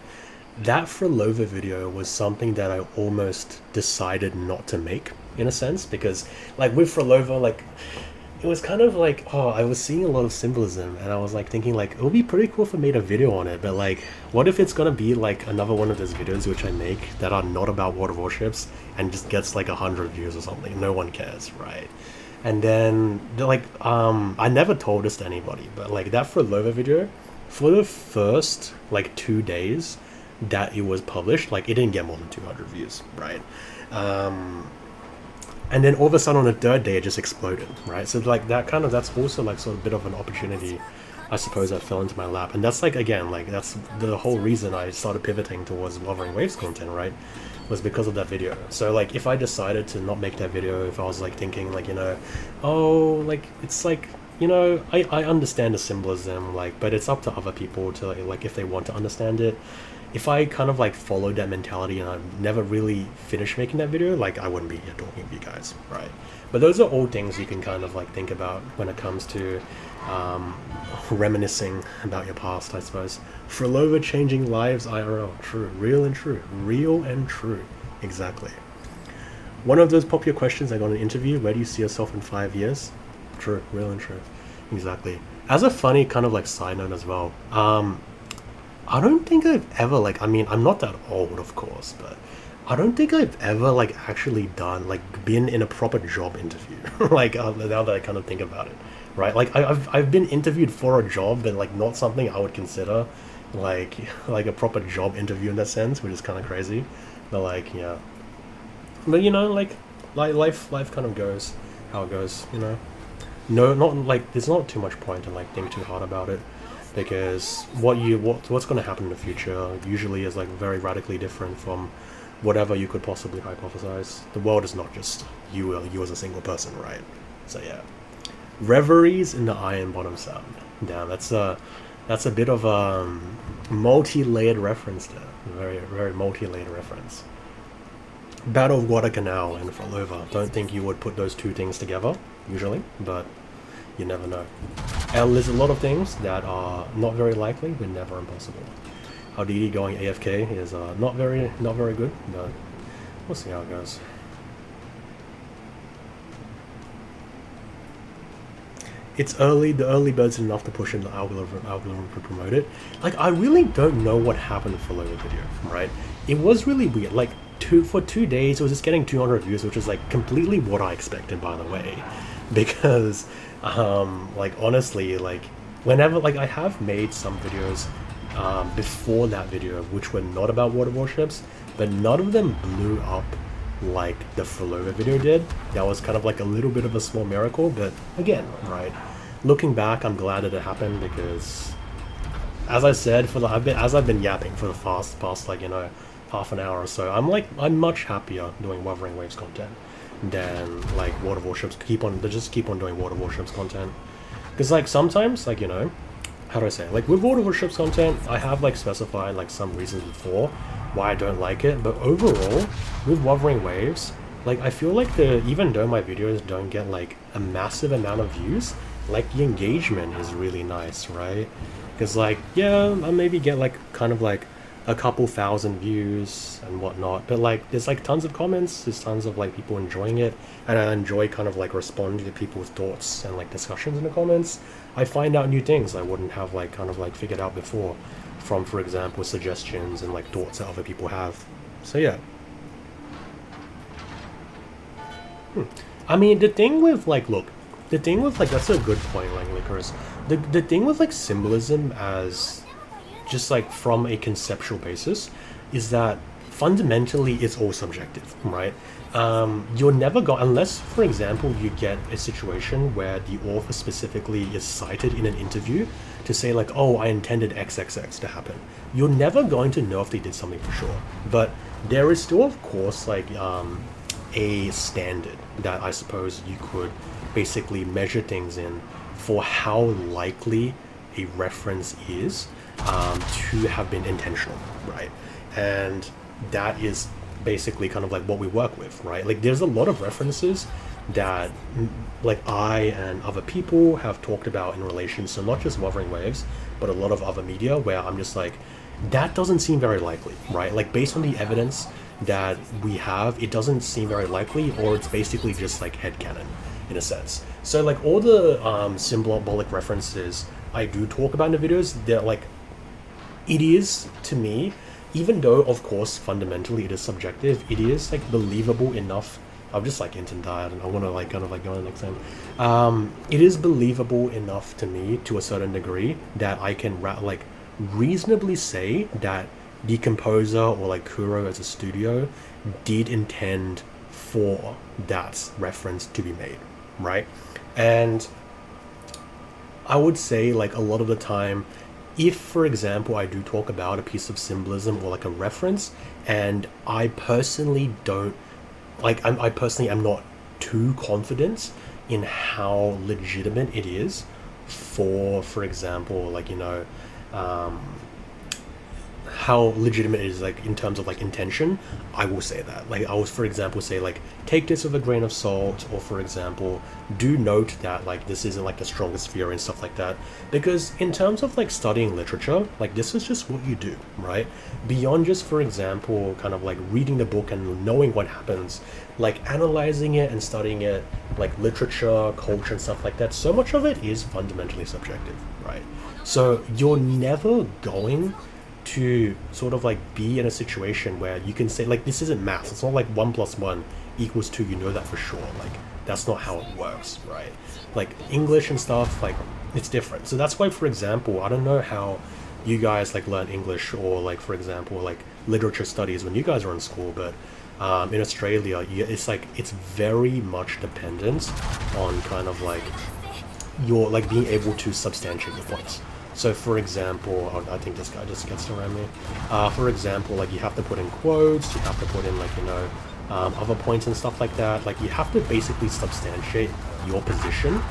that Frolova video was something that I almost decided not to make in a sense because like with Frolova, like it was kind of like, oh, I was seeing a lot of symbolism and I was like thinking like it would be pretty cool if I made a video on it, but like what if it's gonna be like another one of those videos which I make that are not about World of Warships and just gets like 100 views or something, no one cares, right? And then like I never told this to anybody, but like that Frolova video, for the first like 2 days that it was published, like it didn't get more than 200 views, right? And then all of a sudden on the third day it just exploded, right? So like that's also like sort of a bit of an opportunity, I suppose, that fell into my lap. And that's like, again, like that's the whole reason I started pivoting towards Wuthering Waves content, right? Was because of that video. So like if I decided to not make that video, if I was like thinking like, oh, like it's like, I understand the symbolism, like, but it's up to other people to like if they want to understand it. If I kind of like followed that mentality and I never really finished making that video, like I wouldn't be here talking to you guys, right? But those are all things you can kind of like think about when it comes to reminiscing about your past, I suppose. Frolova changing lives IRL, true, real and true, exactly. One of those popular questions I got in an interview: where do you see yourself in 5 years? True, real and true, exactly. As a funny kind of like side note as well, I don't think I've ever like, I mean, I'm not that old, of course, but I don't think I've ever like actually done like been in a proper job interview. Like now that I kind of think about it, right? Like I've been interviewed for a job, but like not something I would consider like like a proper job interview in that sense, which is kind of crazy. But like yeah, but like life kind of goes how it goes, No, not like there's not too much point to like think too hard about it, because what's going to happen in the future usually is like very radically different from whatever you could possibly hypothesize. The world is not just you as a single person, right? So yeah, reveries in the Iron Bottom Sound. Damn, that's a bit of a multi-layered reference there. Very very multi-layered reference. Battle of Guadalcanal and Frolova. Don't think you would put those two things together usually, but you never know. And there's a lot of things that are not very likely, but never impossible. Howdidi going AFK is not very good, but we'll see how it goes. It's early. The early birds enough to push in the algorithm to promote it. Like I really don't know what happened for Frolova video, right? It was really weird. Like for 2 days, it was just getting 200 views, which is like completely what I expected, by the way, because like honestly, like whenever like I have made some videos before that video which were not about water warships, but none of them blew up like the Frolova video did. That was kind of like a little bit of a small miracle, but again, right, looking back, I'm glad that it happened, because as I said, I've been yapping for the past like half an hour or so, I'm much happier doing Wuthering Waves content than like Water Warships. Keep on doing Water Warships content, because like sometimes like how do I say it? Like with Water Warships content, I have like specified like some reasons before why I don't like it, but overall with Wuthering Waves, like I feel like even though my videos don't get like a massive amount of views, like the engagement is really nice, right? Because like yeah, I maybe get like kind of like a couple thousand views and whatnot, but like there's like tons of comments, there's tons of like people enjoying it, and I enjoy kind of like responding to people's thoughts and like discussions in the comments. I find out new things I wouldn't have like kind of like figured out before from, for example, suggestions and like thoughts that other people have. So yeah. I mean, the thing with like that's a good point, like Licorice. The thing with like symbolism as just like from a conceptual basis is that fundamentally it's all subjective, right? You're never going, unless for example you get a situation where the author specifically is cited in an interview to say like, oh, I intended XXX to happen. You're never going to know if they did something for sure, but there is still of course like a standard that I suppose you could basically measure things in for how likely a reference is to have been intentional, right? And that is basically kind of like what we work with, right? Like there's a lot of references that like I and other people have talked about in relation to not just Wuthering Waves, but a lot of other media where I'm just like, that doesn't seem very likely, right? Like based on the evidence that we have, it doesn't seem very likely, or it's basically just like headcanon in a sense. So like all the symbolic references I do talk about in the videos, they're like, it is to me, even though of course fundamentally it is subjective, it is like believable enough. I'm just like intent tired and I want to like kind of like go on next time. It is believable enough to me to a certain degree that I can like reasonably say that the composer or like Kuro as a studio did intend for that reference to be made, right? And I would say like a lot of the time, if for example I do talk about a piece of symbolism or like a reference, and I personally don't like, I personally am not too confident in how legitimate it is for example, like, you know, how legitimate it is like in terms of like intention, I will say that. Like I would for example say like, take this with a grain of salt, or for example do note that like this isn't like the strongest theory and stuff like that, because in terms of like studying literature, like this is just what you do, right? Beyond just for example kind of like reading the book and knowing what happens, like analyzing it and studying it, like literature, culture and stuff like that, so much of it is fundamentally subjective, right? So you're never going to sort of like be in a situation where you can say like, this isn't math, it's not like 1 + 1 = 2, you know that for sure. Like that's not how it works, right? Like English and stuff, like it's different. So that's why for example, I don't know how you guys like learn English or like for example like literature studies when you guys are in school, but in Australia it's like it's very much dependent on kind of like your like being able to substantiate your points. So for example, I think this guy just gets around me. For example, like you have to put in quotes, you have to put in like, you know, other points and stuff like that. Like you have to basically substantiate your position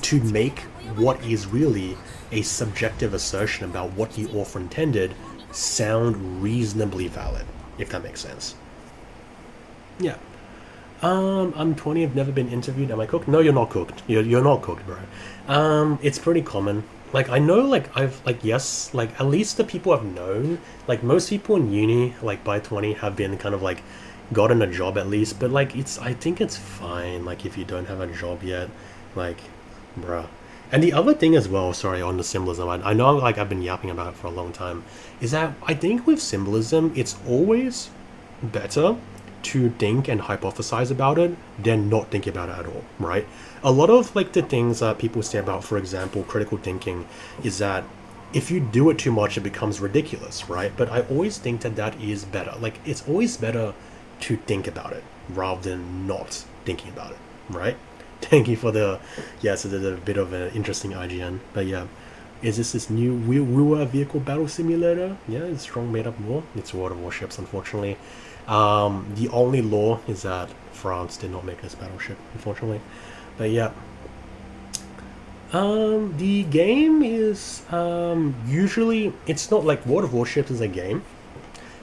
to make what is really a subjective assertion about what the author intended sound reasonably valid, if that makes sense. Yeah. I'm 20, I've never been interviewed. Am I cooked? No, you're not cooked. You're not cooked, bro. It's pretty common. Like, I know, like, I've, like, yes, like, at least the people I've known, like, most people in uni, like, by 20 have been kind of, like, gotten a job at least, but, like, I think it's fine, like, if you don't have a job yet, like, bruh. And the other thing as well, sorry, on the symbolism, I know, like, I've been yapping about it for a long time, is that I think with symbolism, it's always better to think and hypothesize about it than not think about it at all, right? A lot of like the things that people say about, for example, critical thinking is that if you do it too much, it becomes ridiculous, right? But I always think that that is better. Like it's always better to think about it rather than not thinking about it, right? Thank you for the, yes, it is a bit of an interesting IGN, but yeah. Is this new Wua vehicle battle simulator? Yeah, it's strong made up law. It's World of Warships, unfortunately. The only law is that France did not make this battleship, unfortunately. But yeah. The game is usually, it's not like World of Warships is a game.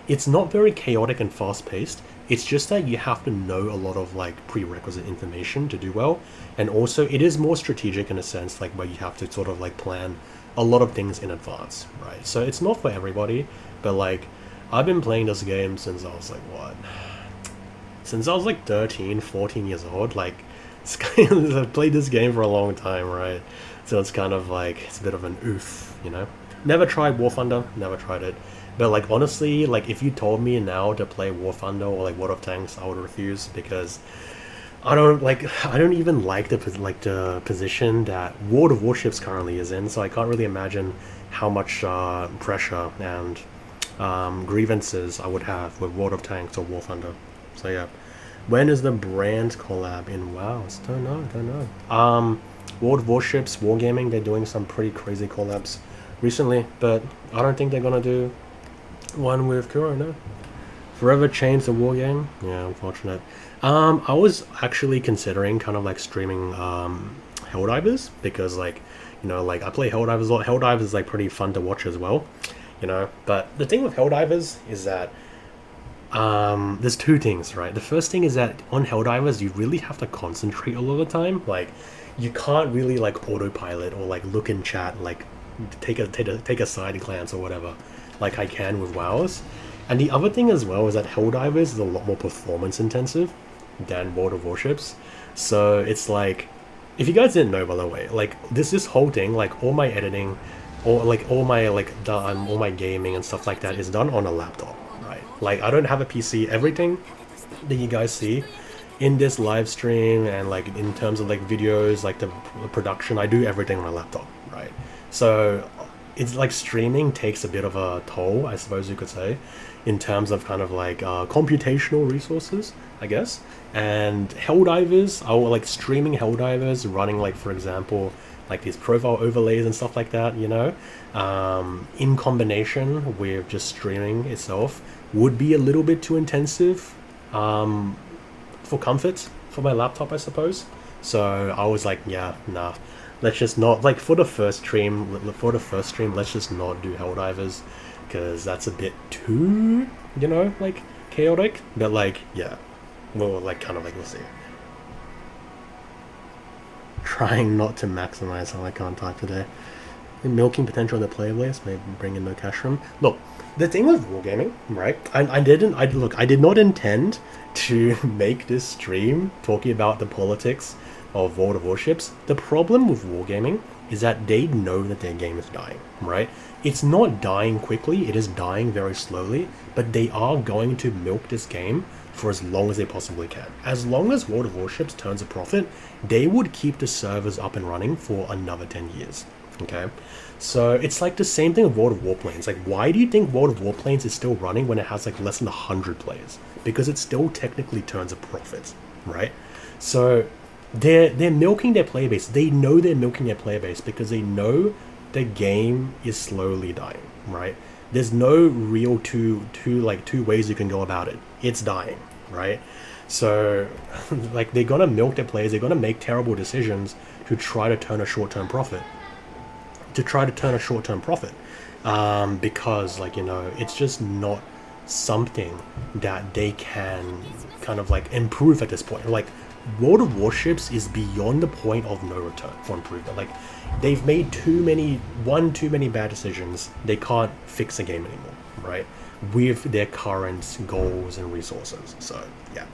It's not very chaotic and fast-paced. It's just that you have to know a lot of like prerequisite information to do well. And also it is more strategic in a sense, like where you have to sort of like plan a lot of things in advance, right? So it's not for everybody, but like I've been playing this game since I was like, what? Since I was like 13, 14 years old, like I've played this game for a long time, right? So it's kind of like, it's a bit of an oof, you know? Never tried War Thunder, never tried it. But like honestly, like if you told me now to play War Thunder or like World of Tanks, I would refuse because I don't even like the position that World of Warships currently is in, so I can't really imagine how much pressure and grievances I would have with World of Tanks or War Thunder. So yeah. When is the brand collab in WoW? Don't know. World of Warships, Wargaming, they're doing some pretty crazy collabs recently, but I don't think they're gonna do one with Kuro, no. Forever changed the war game? Yeah, unfortunate. I was actually considering kind of like streaming Helldivers because like, you know, like I play Helldivers a lot. Helldivers is like pretty fun to watch as well, you know. But the thing with Helldivers is that there's two things, right? The first thing is that on Helldivers you really have to concentrate all of the time. Like you can't really like autopilot or like look in chat, like take a side glance or whatever, like I can with WoWs. And the other thing as well is that Helldivers is a lot more performance intensive than World of Warships. So it's like, if you guys didn't know, by the way, like this whole thing, like all my editing, or like all my gaming and stuff like that is done on a laptop, right? Like I don't have a PC. Everything that you guys see in this live stream and like in terms of like videos, like the production, I do everything on my laptop, right? So it's like streaming takes a bit of a toll, I suppose you could say, in terms of kind of like computational resources, I guess. And Helldivers, I will like streaming Helldivers, running like, for example, like these profile overlays and stuff like that, you know, in combination with just streaming itself would be a little bit too intensive for comfort for my laptop, I suppose. So I was like, yeah, nah, let's just not, like for the first stream, let's just not do Helldivers, because that's a bit too, you know, like chaotic. But like, yeah, well, like kind of like, we'll see. Trying not to maximize how I can't type today. The milking potential in the player base may bring in no cash from. Look, the thing with wargaming, right? I did not intend to make this stream talking about the politics of World of Warships. The problem with wargaming is that they know that their game is dying, right? It's not dying quickly, it is dying very slowly, but they are going to milk this game for as long as they possibly can. As long as World of Warships turns a profit, they would keep the servers up and running for another 10 years, okay? So it's like the same thing with World of Warplanes. Like, why do you think World of Warplanes is still running when it has like less than 100 players? Because it still technically turns a profit, right? So they're milking their player base. They know they're milking their player base because they know the game is slowly dying, right? There's no real two ways you can go about it. It's dying, right? So like they're gonna milk their players. They're gonna make terrible decisions to try to turn a short-term profit. Because like, you know, it's just not something that they can kind of like improve at this point. Like World of Warships is beyond the point of no return for improvement. Like they've made too many bad decisions. They can't fix the game anymore, right? With their current goals and resources. So yeah.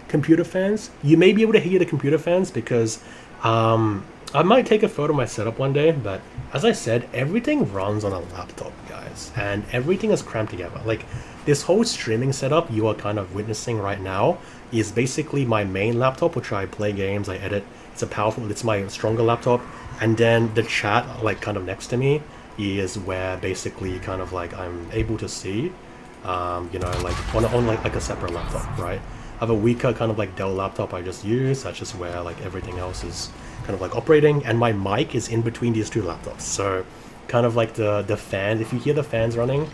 Computer fans, you may be able to hear the computer fans because I might take a photo of my setup one day, but as I said, everything runs on a laptop, guys, and everything is cramped together. Like this whole streaming setup you are kind of witnessing right now is basically my main laptop, which I play games, I edit. It's my stronger laptop, and then the chat like kind of next to me is where basically kind of like I'm able to see, you know, like on like a separate laptop, right? I have a weaker kind of like Dell laptop I just use. That's just where like everything else is kind of like operating, and my mic is in between these two laptops. So kind of like the fan, if you hear the fans running,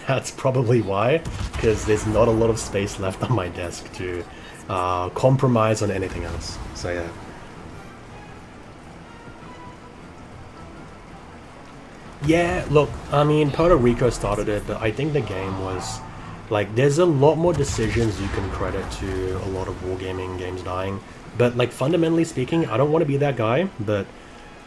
that's probably why, because there's not a lot of space left on my desk to compromise on anything else. So yeah. Yeah, look, I mean, Puerto Rico started it, but I think the game was, like, there's a lot more decisions you can credit to a lot of wargaming games dying. But, like, fundamentally speaking, I don't want to be that guy, but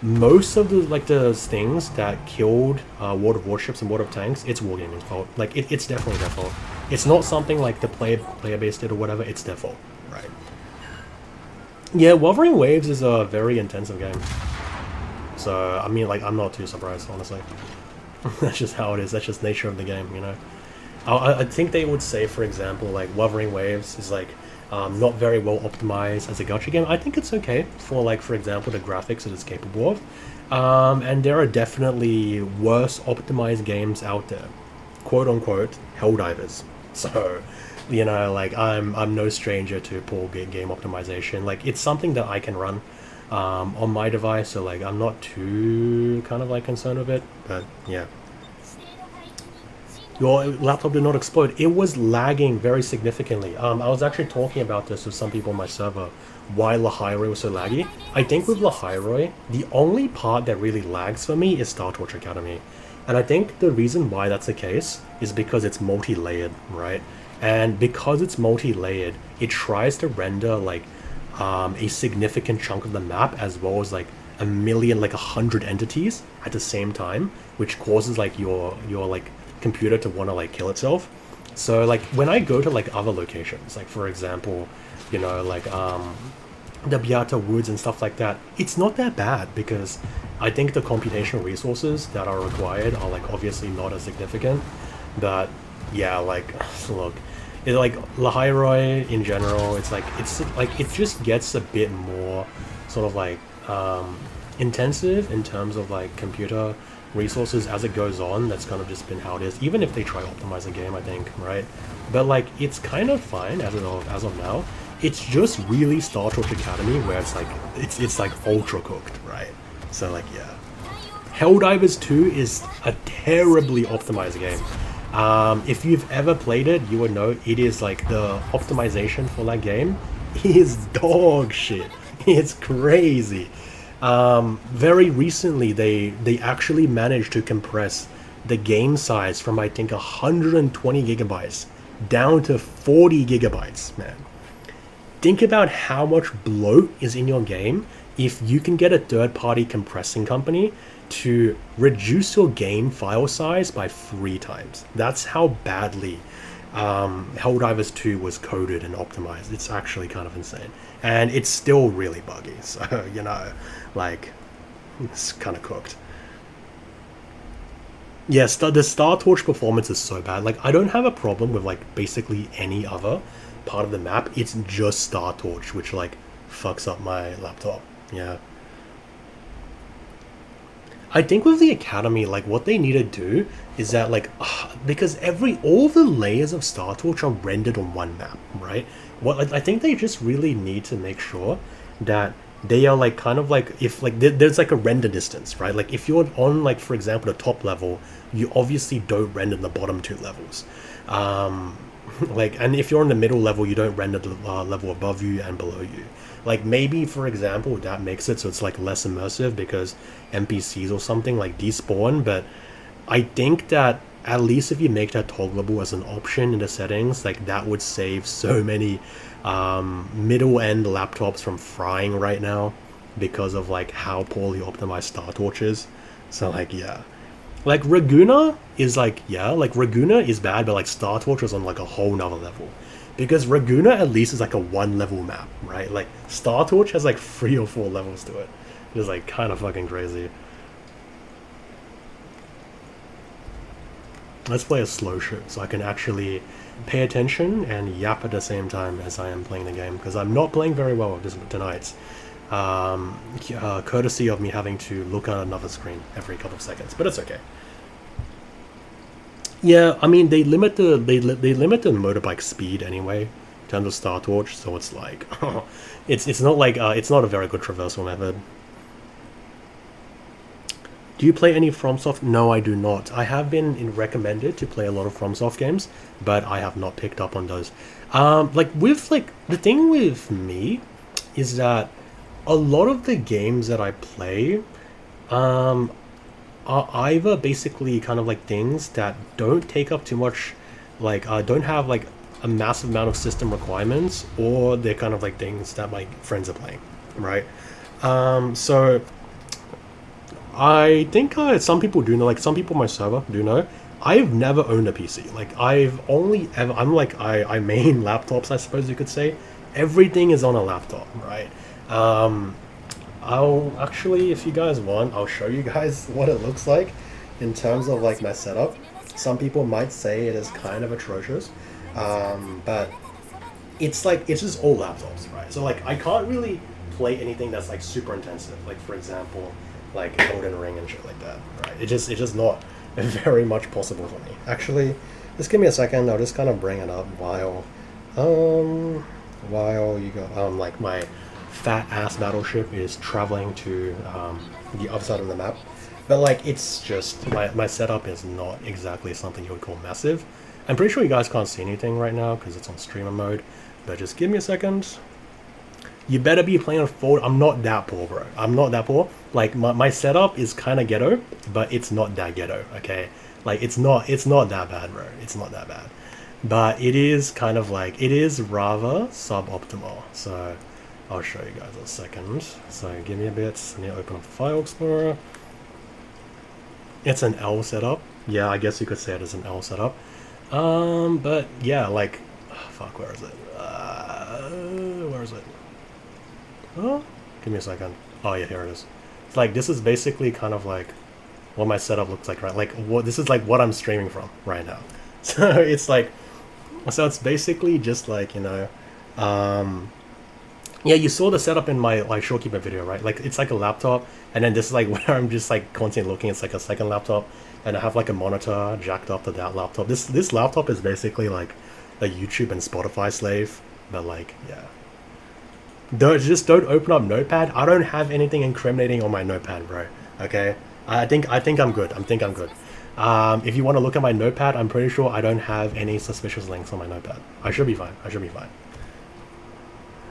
most of the things that killed World of Warships and World of Tanks, it's wargaming's fault. Like, it's definitely their fault. It's not something like the player base did or whatever, it's their fault, right? Yeah, Wuthering Waves is a very intensive game. So, I mean, like, I'm not too surprised, honestly. That's just how it is. That's just nature of the game, you know? I think they would say, for example, like, Wuthering Waves is, like, not very well optimized as a gacha game. I think it's okay for, like, for example, the graphics it is capable of. And there are definitely worse optimized games out there. Quote-unquote, Helldivers. So, you know, like, I'm no stranger to poor game optimization. Like, it's something that I can run on my device, so like I'm not too kind of like concerned with it, but yeah. your laptop did not explode. It was lagging very significantly. I was actually talking about this with some people on my server, why Lahairoi was so laggy. I think with Lahairoi, the only part that really lags for me is Star Torch Academy. And I think the reason why that's the case is because it's multi-layered, right? And because it's multi-layered, it tries to render like a significant chunk of the map as well as like a million, like 100 entities at the same time, which causes like your like computer to want to like kill itself. So like when I go to like other locations, like for example, you know, like the Beata Woods and stuff like that, it's not that bad because I think the computational resources that are required are like obviously not as significant. But yeah, like look, it like Lahairoi in general, it's like it just gets a bit more sort of like intensive in terms of like computer resources as it goes on. That's kind of just been how it is, even if they try to optimize the game, I think, right? But like it's kind of fine as of now. It's just really Star Torch Academy where it's like it's like ultra cooked, right? So like yeah, Helldivers 2 is a terribly optimized game. If you've ever played it, you would know it is like the optimization for that game is dog shit. It's crazy. Very recently, they actually managed to compress the game size from I think 120 gigabytes down to 40 gigabytes, man. Think about how much bloat is in your game if you can get a third-party compressing company to reduce your game file size by 3 times. That's how badly Helldivers 2 was coded and optimized. It's actually kind of insane. And it's still really buggy, so, you know, like, it's kind of cooked. Yes, the Star Torch performance is so bad. Like, I don't have a problem with, like, basically any other part of the map. It's just Star Torch, which, like, fucks up my laptop. Yeah. I think with the Academy, like, what they need to do is that, like, because all of the layers of Star Torch are rendered on one map, right? What I think they just really need to make sure that they are, like, kind of like, if, like, there's, like, a render distance, right? Like, if you're on, like, for example, the top level, you obviously don't render the bottom 2 levels. Like, and if you're on the middle level, you don't render the level above you and below you. Like, maybe, for example, that makes it so it's, like, less immersive because NPCs or something, like, despawn, but I think that at least if you make that toggleable as an option in the settings, like, that would save so many middle-end laptops from frying right now because of, like, how poorly optimized Star Torch is. So, like, yeah. Like, Raguna is, like, yeah, like, Raguna is bad, but, like, Star Torch is on, like, a whole nother level. Because Raguna at least is, like, a 1-level map, right? Like, Star Torch has, like, 3 or 4 levels to it. It's, like, kind of fucking crazy. Let's play a slow shoot so I can actually pay attention and yap at the same time as I am playing the game, because I'm not playing very well tonight. Courtesy of me having to look at another screen every couple of seconds, but it's okay. Yeah, I mean they limit the motorbike speed anyway in terms of Star Torch, so it's like it's not like it's not a very good traversal method. Do you play any FromSoft? No, I do not. I have been recommended to play a lot of FromSoft games, but I have not picked up on those. Like with like the thing with me is that a lot of the games that I play are either basically kind of like things that don't take up too much, like don't have like a massive amount of system requirements, or they're kind of like things that my friends are playing, right? So I think some people do know, like some people on my server do know, I've never owned a PC. Like I've only ever, I main laptops, I suppose you could say. Everything is on a laptop, right? I'll actually, if you guys want, I'll show you guys what it looks like in terms of like my setup. Some people might say it is kind of atrocious, but it's like, it's just all laptops, right? So like I can't really play anything that's like super intensive, like for example, like Elden Ring and shit like that, right? It's just not very much possible for me. Actually, just give me a second. I'll just kind of bring it up while you go. Like my fat ass battleship is traveling to the other side of the map. But like, it's just, my setup is not exactly something you would call massive. I'm pretty sure you guys can't see anything right now because it's on streamer mode, but just give me a second. You better be playing on full. I'm not that poor, bro. I'm not that poor. Like, my setup is kind of ghetto, but it's not that ghetto, okay? Like, it's not that bad, bro. It's not that bad. But it is kind of like, it is rather suboptimal. So I'll show you guys in a second. So give me a bit. I need to open up the File Explorer. It's an L setup. Yeah, I guess you could say it as an L setup. But yeah, like, oh, fuck, where is it? Where is it? Oh, give me a second. Oh yeah, here it is. It's like, this is basically kind of like what my setup looks like, right? Like, what this is like what I'm streaming from right now. So it's like, so it's basically just like, you know, yeah, you saw the setup in my like Showkeeper video, right? Like, it's like a laptop, and then this is like where I'm just like constantly looking. It's like a second laptop, and I have like a monitor jacked up to that laptop. This laptop is basically like a YouTube and Spotify slave, but like, yeah. Don't open up Notepad. I don't have anything incriminating on my Notepad, bro. Okay, I think I'm good. I'm good. If you want to look at my Notepad, I'm pretty sure I don't have any suspicious links on my Notepad. I should be fine. I should be fine.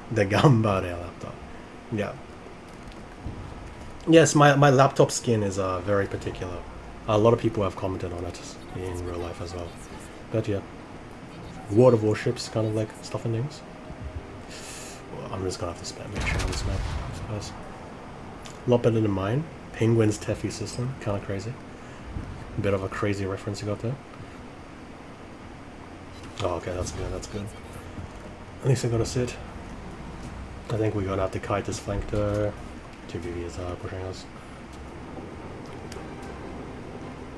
The Gambare laptop. Yeah. Yes, my laptop skin is very particular. A lot of people have commented on it in real life as well. But yeah, World of Warships kind of like stuff and things. Well, I'm just gonna have to spam make sure on this map, I suppose. A lot better than mine. Penguin's Teffy system, kind of crazy. Bit of a crazy reference you got there. Oh, okay, that's good, that's good. At least I got to sit. I think we're gonna have to kite this flank though. 2BV is pushing us.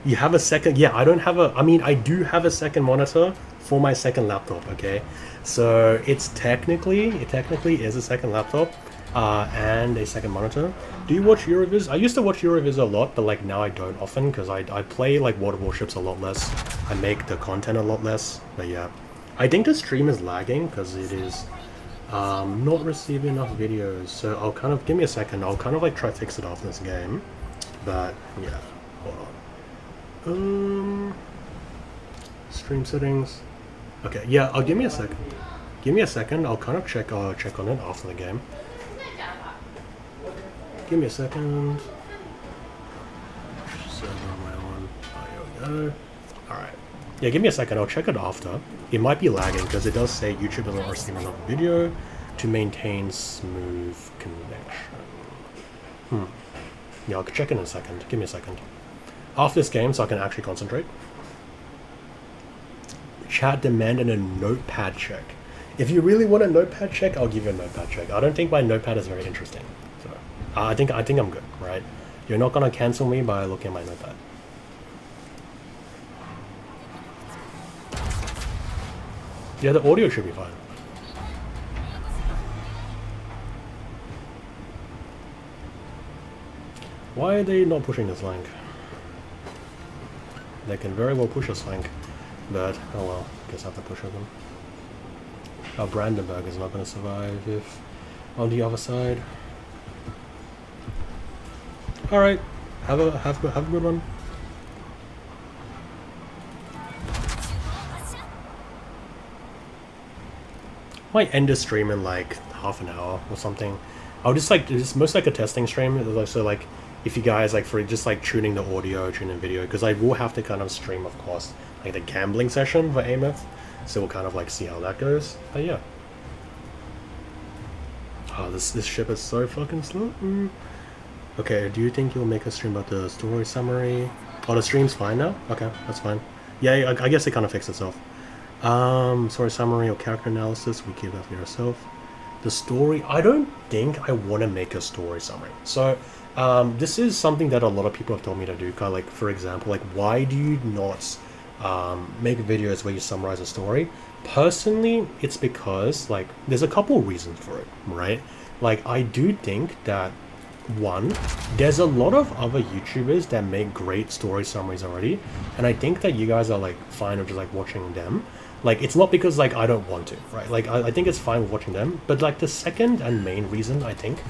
You have a second? Yeah, I don't have a... I mean, I do have a second monitor for my second laptop, okay? So it's technically... It technically is a second laptop and a second monitor. Do you watch Euroviz? I used to watch Euroviz a lot, but like now I don't often because I play like Water Warships a lot less. I make the content a lot less, but yeah. I think the stream is lagging because it is not receiving enough videos. So I'll kind of... Give me a second. I'll kind of like try to fix it after this game. But yeah, hold on. Stream settings. Okay, yeah, I'll give me a second. Give me a second. I'll kind of check on it after the game. Give me a second. Server am I on? Oh, here we go. Alright. Yeah, give me a second. I'll check it after. It might be lagging because it does say YouTube is not receiving enough video to maintain smooth connection. Yeah, I'll check it in a second. Give me a second. After this game, so I can actually concentrate. Chat demanded a notepad check. If you really want a notepad check, I'll give you a notepad check. I don't think my notepad is very interesting. So I think I'm good, right? You're not gonna cancel me by looking at my notepad. Yeah, the audio should be fine. Why are they not pushing this flank? They can very well push us flank, but oh well, guess I have to push at them. Brandenburg is not going to survive if on the other side. All right, have a good one. Might end the stream in like half an hour or something. I'll just like it's most like a testing stream. So like if you guys like for just like tuning the audio, tuning video, because I will have to kind of stream, of course, like the gambling session for AMF. So we'll kind of like see how that goes. But yeah. Oh, this ship is so fucking slow. Okay, do you think you'll make a stream about the story summary? Oh, the stream's fine now? Okay, that's fine. Yeah, I guess it kind of fixed itself. Story summary or character analysis, we keep that for yourself. The story, I don't think I want to make a story summary. So, this is something that a lot of people have told me to do. Kind of like, for example, like, why do you not make videos where you summarize a story? Personally, it's because, like, there's a couple reasons for it, right? Like, I do think that, one, there's a lot of other YouTubers that make great story summaries already, and I think that you guys are, like, fine with just, like, watching them. Like, it's not because, like, I don't want to, right? Like, I think it's fine with watching them, but, like, the second and main reason, I think,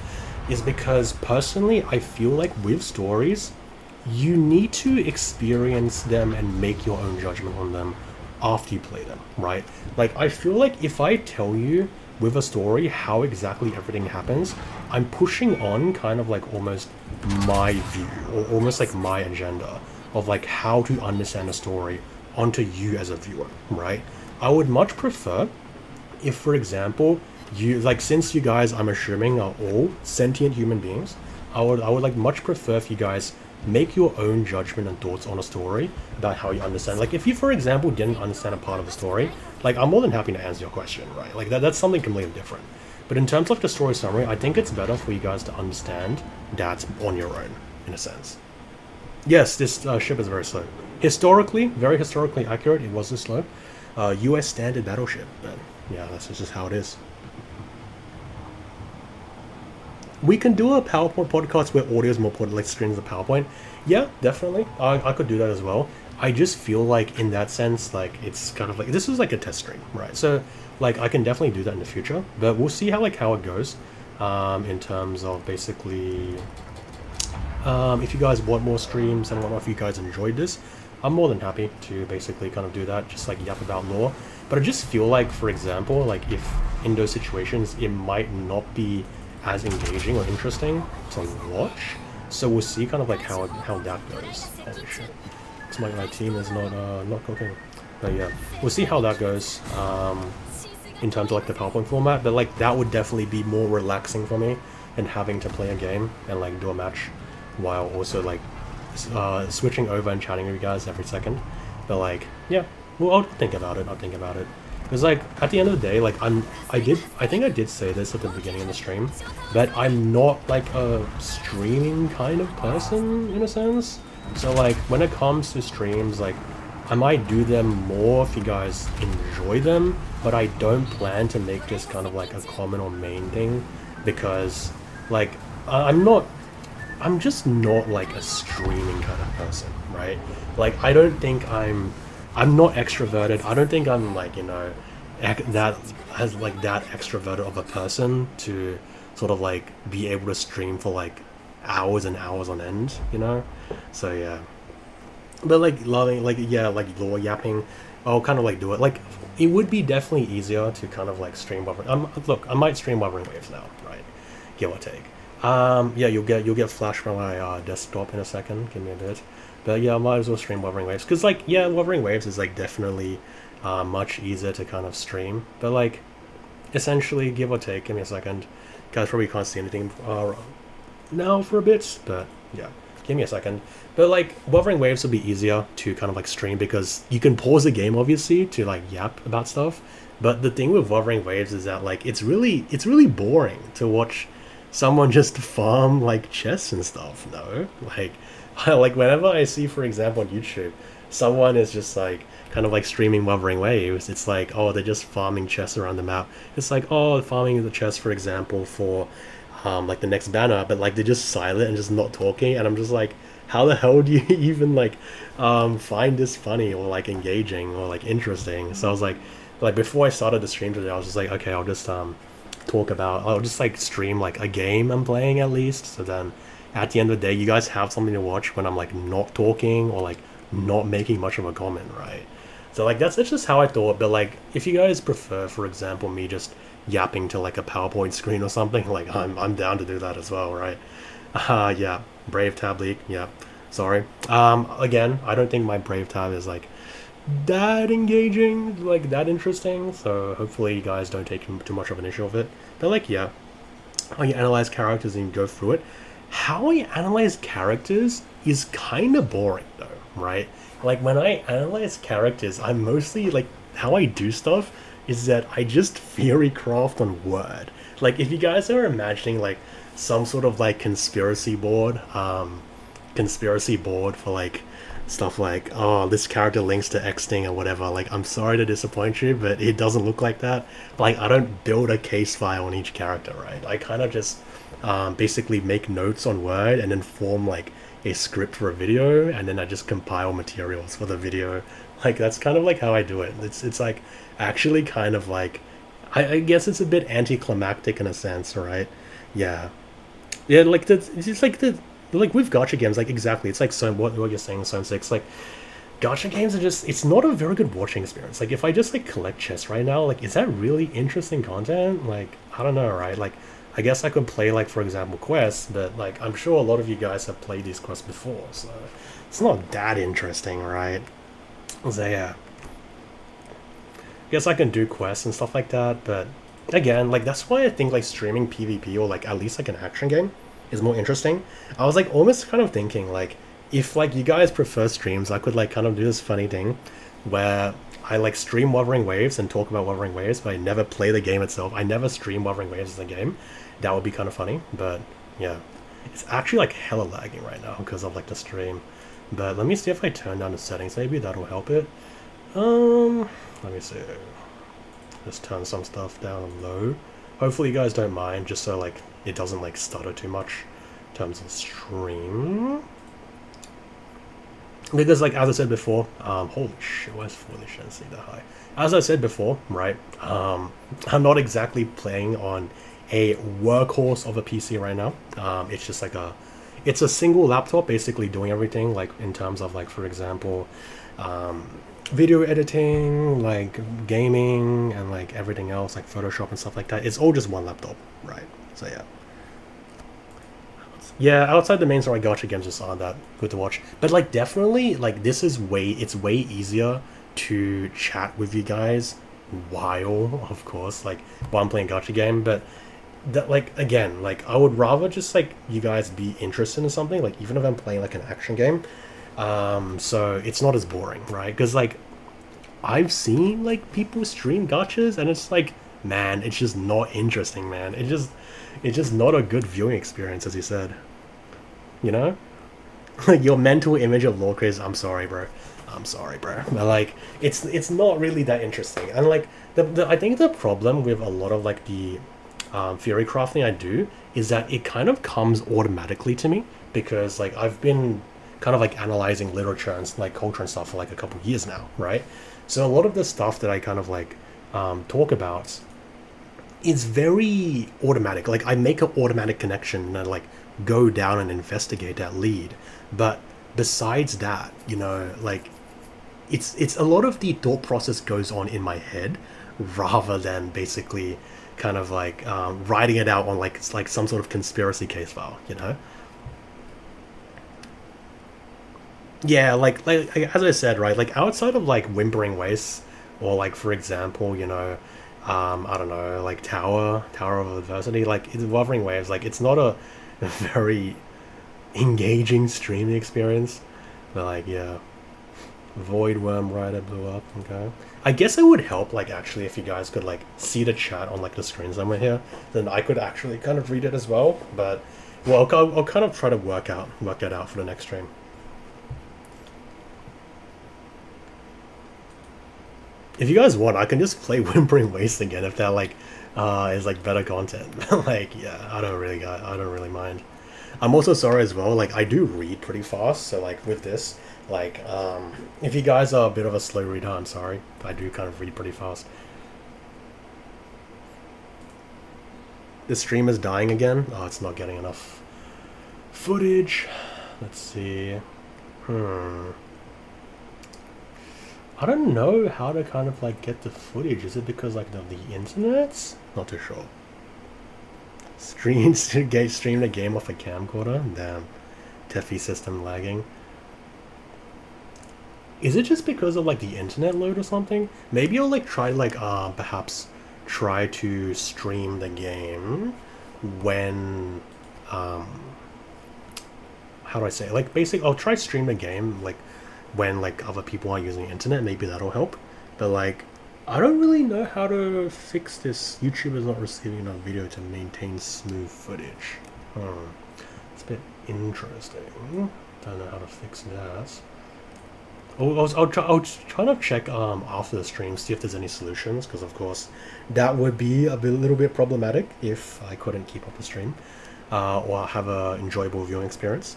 is because, personally, I feel like with stories, you need to experience them and make your own judgment on them after you play them, right? Like, I feel like if I tell you with a story how exactly everything happens, I'm pushing on kind of like almost my view or almost like my agenda of like how to understand a story onto you as a viewer, right? I would much prefer if, for example, you like, since you guys, I'm assuming, are all sentient human beings, I would like much prefer if you guys make your own judgment and thoughts on a story about how you understand. Like, if you, for example, didn't understand a part of a story, like, I'm more than happy to answer your question, right? Like, that's something completely different. But in terms of the story summary, I think it's better for you guys to understand that on your own, in a sense. Yes, this ship is very slow. Historically, very historically accurate, it was this slow. US standard battleship, but yeah, that's just how it is. We can do a PowerPoint podcast where audio is more important, like streams of PowerPoint. Yeah, definitely. I could do that as well. I just feel like in that sense, like it's kind of like this is like a test stream, right? So like I can definitely do that in the future, but we'll see how it goes. In terms of basically, if you guys want more streams and whatnot, if you guys enjoyed this, I'm more than happy to basically kind of do that, just like yap about lore. But I just feel like, for example, like if in those situations, it might not be as engaging or interesting to watch. So we'll see kind of like how that goes. Holy shit. Looks like my team is not cooking. But yeah, we'll see how that goes in terms of like the PowerPoint format. But like that would definitely be more relaxing for me than having to play a game and like do a match while also like switching over and chatting with you guys every second. But like, yeah, well, I'll think about it. Because like at the end of the day, like I think I did say this at the beginning of the stream, but I'm not like a streaming kind of person in a sense. So like when it comes to streams, like I might do them more if you guys enjoy them, but I don't plan to make this kind of like a common or main thing, because like I'm just not like a streaming kind of person, right? Like I don't think I'm not extroverted. I don't think I'm like, you know, that has like that extroverted of a person to sort of like be able to stream for like hours and hours on end, you know? So yeah. But like loving, like yeah, like lore yapping, I'll kind of like do it. Like it would be definitely easier to kind of like stream look, I might stream Wuthering Waves now, right? Give or take. Yeah, you'll get flash from my desktop in a second. Give me a bit. But yeah, I might as well stream Wuthering Waves, because like yeah, Wuthering Waves is like definitely much easier to kind of stream. But like essentially, give or take. Give me a second. Guys probably can't see anything now for a bit, but yeah, give me a second. But like Wuthering Waves will be easier to kind of like stream because you can pause the game obviously to like yap about stuff. But the thing with Wuthering Waves is that like it's really boring to watch someone just farm like chests and stuff. No, like like whenever I see, for example, on YouTube, someone is just like kind of like streaming Wuthering Waves, it's like, oh, they're just farming chests around the map. It's like, oh, farming the chest, for example, for like the next banner, but like they're just silent and just not talking, and I'm just like, how the hell do you even like find this funny or like engaging or like interesting? So I was like before I started the stream today, I was just like, okay, I'll just I'll just like stream like a game I'm playing at least, so then at the end of the day you guys have something to watch when I'm like not talking or like not making much of a comment, right? So like that's just how I thought. But like if you guys prefer, for example, me just yapping to like a PowerPoint screen or something, like I'm down to do that as well, right? Yeah, Brave Tab leak, yeah, sorry. Again, I don't think my Brave Tab is like that engaging, like that interesting, so hopefully you guys don't take too much of an issue of it. But like, yeah, how you analyze characters and you go through it. How I analyze characters is kind of boring though, right? Like when I analyze characters, I'm mostly like, how I do stuff is that I just theory craft on Word. Like if you guys are imagining like some sort of like conspiracy board for like stuff like, oh, this character links to X thing or whatever, like I'm sorry to disappoint you, but it doesn't look like that. Like I don't build a case file on each character, right? I kind of just basically make notes on Word and then form like a script for a video, and then I just compile materials for the video. Like that's kind of like how I do it. It's like actually kind of like, I guess it's a bit anticlimactic in a sense, right? Yeah, yeah, like it's just like like with gacha games, like exactly, it's like so what you're saying, Zone 6, like gacha games are just, it's not a very good watching experience. Like if I just like collect chess right now, like is that really interesting content? Like I don't know, right? Like I guess I could play like for example quests, but like I'm sure a lot of you guys have played these quests before, so it's not that interesting, right? So yeah, I guess I can do quests and stuff like that, but again, like that's why I think like streaming PvP or like at least like an action game is more interesting. I was like almost kind of thinking like if like you guys prefer streams, I could like kind of do this funny thing where I like stream Wuthering Waves and talk about Wuthering Waves, but I never play the game itself. I never stream Wuthering Waves as a game. That would be kind of funny, but yeah. It's actually like hella lagging right now because of like the stream. But let me see if I turn down the settings, maybe that'll help it. Let me see. Just turn some stuff down low. Hopefully you guys don't mind, just so like it doesn't like stutter too much in terms of stream. Because like as I said before, holy shit, where's foolish and see that high? As I said before, right? I'm not exactly playing on a workhorse of a PC right now. It's just like it's a single laptop basically doing everything, like in terms of like for example, video editing, like gaming, and like everything else, like Photoshop and stuff like that. It's all just one laptop, right? So yeah. Yeah, outside the main story, gacha games just aren't that good to watch. But like definitely, like this is it's way easier to chat with you guys while, of course, like while I'm playing gacha game. But that like again, like I would rather just like you guys be interested in something, like even if I'm playing like an action game. So it's not as boring, right? Because like I've seen like people stream gachas and it's like, man, it's just not interesting, man. It's just not a good viewing experience, as you said. You know? Like your mental image of lore craze, I'm sorry, bro. I'm sorry, bro. But like it's not really that interesting. And like I think the problem with a lot of like the theory crafting I do is that it kind of comes automatically to me because like I've been kind of like analyzing literature and like culture and stuff for like a couple of years now, right? So a lot of the stuff that I kind of like talk about is very automatic. Like I make an automatic connection and I like go down and investigate that lead. But besides that, you know, like it's a lot of the thought process goes on in my head rather than basically kind of like writing it out on like it's like some sort of conspiracy case file, you know? Yeah, like as I said, right? Like outside of like Whimpering Wastes, or like for example, you know, I don't know, like Tower of Adversity, like it's Wuthering Waves, like it's not a very engaging streaming experience. But like yeah, Void Worm Rider blew up. Okay, I guess it would help like actually if you guys could like see the chat on like the screen somewhere here, then I could actually kind of read it as well. But well, I'll kind of try to work that out for the next stream. If you guys want, I can just play Whimpering Waste again if that like is like better content. Like yeah, I don't really mind. I'm also sorry as well. Like I do read pretty fast, so like with this, like if you guys are a bit of a slow reader, I'm sorry. I do kind of read pretty fast. The stream is dying again. Oh, it's not getting enough footage. Let's see. I don't know how to kind of like get the footage. Is it because like the internet? Not too sure. Stream the game off a camcorder. Damn, Teffy system lagging. Is it just because of like the internet load or something? Maybe I'll like try like perhaps try to stream the game when how do I say it? Like basic I'll try stream the game like when like other people are using internet, maybe that'll help. But like I don't really know how to fix this. YouTube is not receiving enough video to maintain smooth footage. It's a bit interesting. Don't know how to fix that. I'll try to check after the stream, see if there's any solutions, because of course that would be little bit problematic if I couldn't keep up the stream or have a enjoyable viewing experience.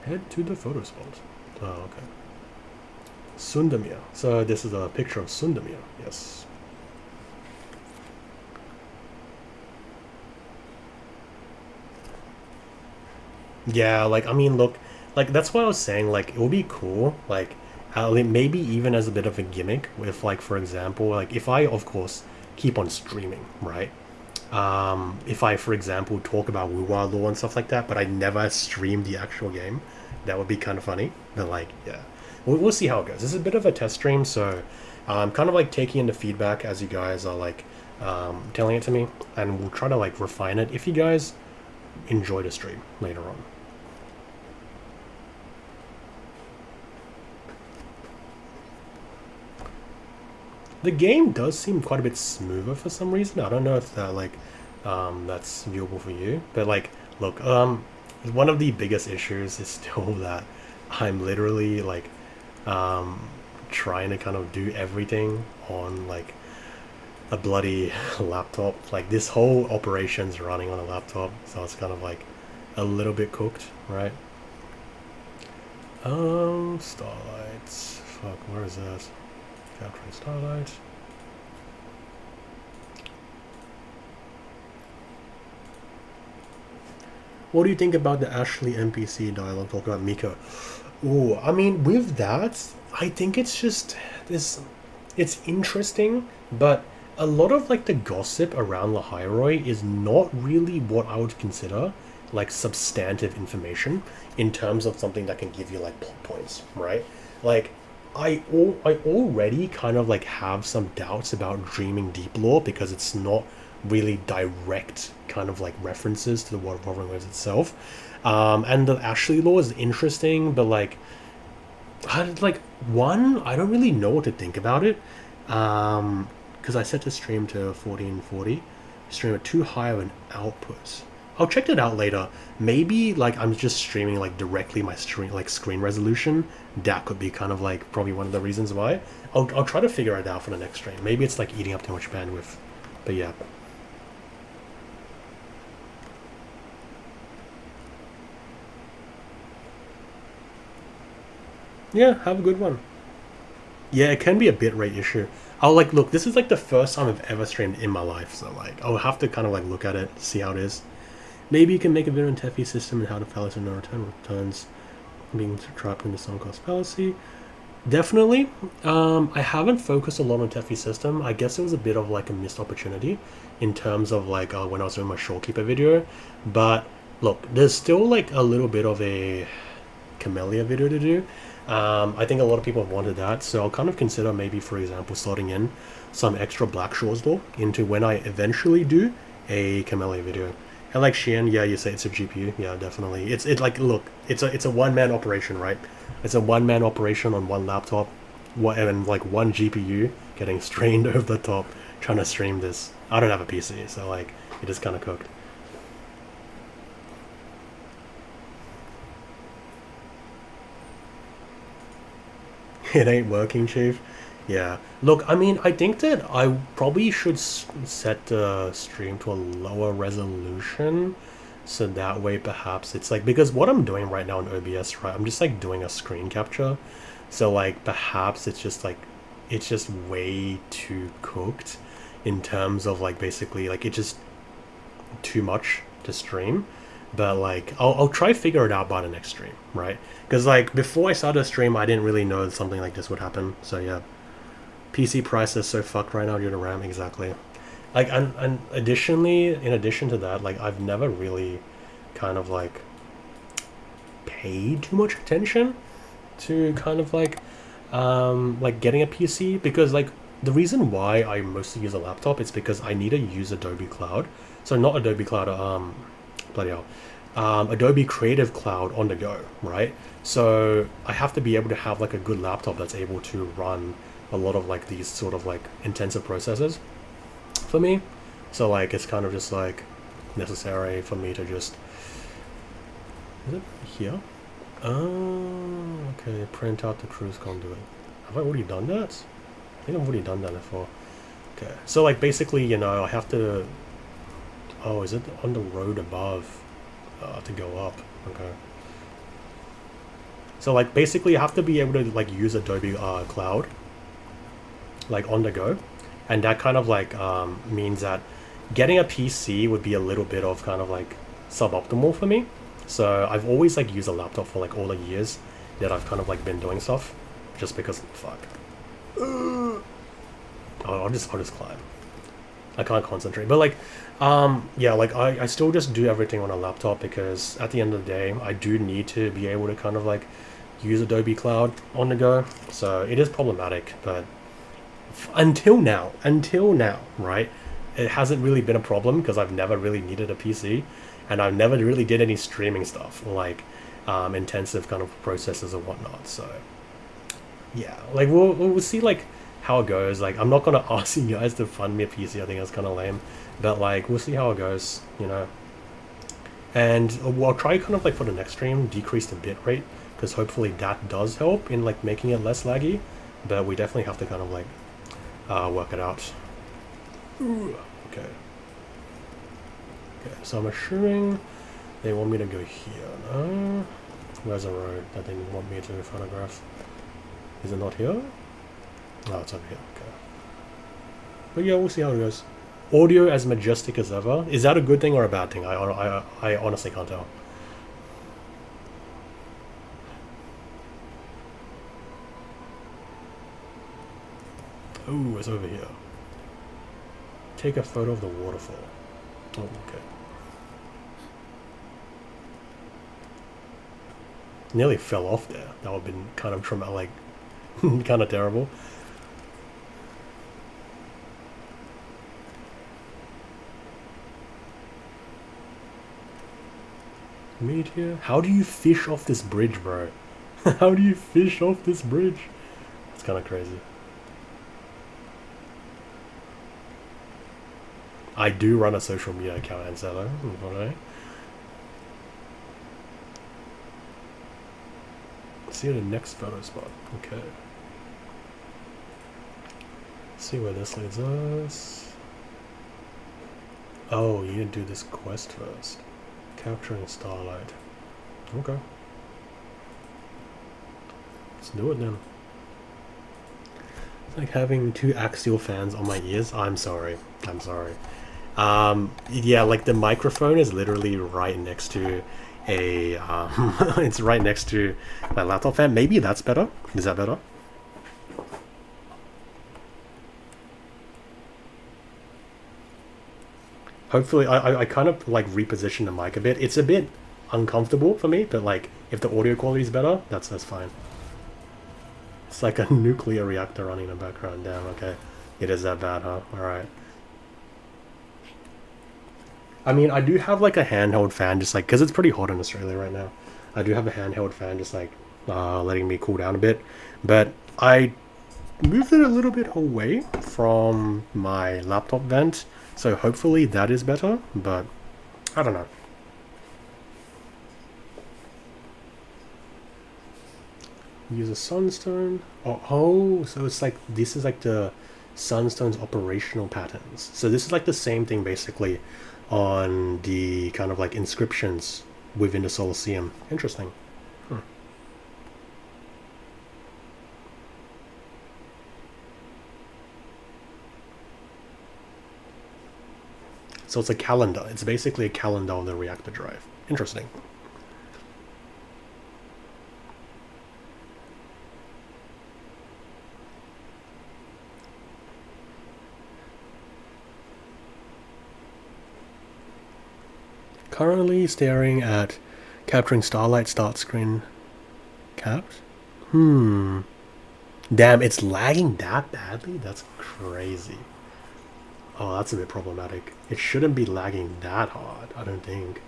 Head to the photo spot. Oh, okay. Sundamir. So this is a picture of Sundamir. Yes. Yeah, like I mean, look, like that's why I was saying like it would be cool, like maybe even as a bit of a gimmick, if like for example, like if I of course keep on streaming, right? If I for example talk about Wuwa Law and stuff like that, but I never stream the actual game, that would be kind of funny. But like, yeah, we'll see how it goes. This is a bit of a test stream, so I'm kind of like taking in the feedback as you guys are like telling it to me, and we'll try to like refine it if you guys enjoy the stream later on. The game does seem quite a bit smoother for some reason. I don't know if that like that's viewable for you, but like, look, one of the biggest issues is still that I'm literally like um, trying to kind of do everything on like a bloody laptop. Like this whole operation's running on a laptop, so it's kind of like a little bit cooked, right? Starlight. Fuck, where is that? Capturing Starlight. What do you think about the Ashley NPC dialogue talk about Mika? Ooh, I mean, with that, I think it's just this. It's interesting, but a lot of like the gossip around Lahairoi is not really what I would consider like substantive information in terms of something that can give you like plot points, right? Like, I already kind of like have some doubts about Dreaming Deep Lore because it's not really direct kind of like references to the World of Warcraft itself. And the Ashley lore is interesting, but like like one, I don't really know what to think about it. Because I set the stream to 1440, stream at too high of an output. I'll check it out later. Maybe like I'm just streaming like directly my stream like screen resolution. That could be kind of like probably one of the reasons why. I'll try to figure it out for the next stream. Maybe it's like eating up too much bandwidth. But yeah. Yeah, have a good one. Yeah, it can be a bitrate issue. I'll like look. This is like the first time I've ever streamed in my life, so like I'll have to kind of like look at it, see how it is. Maybe you can make a video on Tefi system and how the fallacy no return returns being trapped in the sunk cost fallacy. Definitely. I haven't focused a lot on Tefi system. I guess it was a bit of like a missed opportunity in terms of like when I was doing my Shorekeeper video. But look, there's still like a little bit of a Camellia video to do. I think a lot of people have wanted that, so I'll kind of consider maybe, for example, slotting in some extra Black Shores lore into when I eventually do a Camellia video. And like Sheehan, yeah, you say it's a GPU, yeah, definitely. It's like look, it's a one man operation, right? It's a one man operation on one laptop, and like one GPU getting strained over the top trying to stream this. I don't have a PC, so like it is kind of cooked. It ain't working, Chief. Yeah. Look, I mean, I think that I probably should set the stream to a lower resolution. So that way, perhaps it's like, because what I'm doing right now in OBS, right, I'm just like doing a screen capture. So, like, perhaps it's just way too cooked in terms of, like, basically, like, it's just too much to stream. But like I'll try figure it out by the next stream, right? Because like before I started a stream, I didn't really know something like this would happen. So yeah, PC price is so fucked right now due to RAM. Exactly. Like and additionally, in addition to that, like I've never really kind of paid too much attention to kind of like getting a PC, because like the reason why I mostly use a laptop is because I need to use Adobe Cloud. So not Adobe Cloud, bloody hell, Adobe Creative Cloud on the go, right? So I have to be able to have like a good laptop that's able to run a lot of like these sort of like intensive processes for me. So like it's kind of just like necessary for me to just, is it here? Oh, okay, print out the cruise conduit. Have I already done that? I think I've already done that before. Okay, so like basically, you know, I have to, oh, is it on the road above to go up? Okay. So like basically you have to be able to like use Adobe Cloud like on the go, and that kind of like means that getting a PC would be a little bit of kind of like suboptimal for me. So I've always like used a laptop for like all the years that I've kind of like been doing stuff, just because fuck. I'll just climb. I can't concentrate. But like, yeah, like I still just do everything on a laptop because at the end of the day, I do need to be able to kind of like use Adobe Cloud on the go. So it is problematic, but until now, right? It hasn't really been a problem because I've never really needed a PC, and I've never really did any streaming stuff like intensive kind of processes or whatnot. So yeah, like we'll see like how it goes. Like I'm not gonna ask you guys to fund me a PC. I think that's kind of lame, but like we'll see how it goes. You know, and I'll try kind of like for the next stream decrease the bit rate because hopefully that does help in like making it less laggy. But we definitely have to kind of like work it out. Ooh, okay. Okay, so I'm assuming they want me to go here. No? Where's the road that they want me to photograph? Is it not here? Oh, it's over here. Okay. But yeah, we'll see how it goes. Audio as majestic as ever. Is that a good thing or a bad thing? I honestly can't tell. Oh, it's over here. Take a photo of the waterfall. Oh, okay. Nearly fell off there. That would have been kind of traumatic, like, kind of terrible. Meet here. How do you fish off this bridge, bro? How do you fish off this bridge? It's kind of crazy. I do run a social media account, and so see the next photo spot. Okay. See where this leads us. Oh, you need to do this quest first. Capturing starlight. Okay. Let's do it then. It's like having two axial fans on my ears. I'm sorry. I'm sorry. Yeah, like the microphone is literally right next to a it's right next to my laptop fan. Maybe that's better. Is that better? Hopefully I kind of like reposition the mic a bit. It's a bit uncomfortable for me, but like if the audio quality is better, that's fine. It's like a nuclear reactor running in the background. Damn, okay. It is that bad, huh? Alright. I mean, I do have like a handheld fan, just like, because it's pretty hot in Australia right now. I do have a handheld fan, just like letting me cool down a bit. But I moved it a little bit away from my laptop vent, so hopefully that is better, but I don't know. Use a sunstone. Oh, so it's like, this is like the sunstone's operational patterns. So this is like the same thing basically on the kind of like inscriptions within the Colosseum. Interesting. So it's a calendar. It's basically a calendar on the reactor drive. Interesting. Currently staring at capturing starlight start screen capped. Damn, it's lagging that badly? That's crazy. Oh, that's a bit problematic. It shouldn't be lagging that hard, I don't think.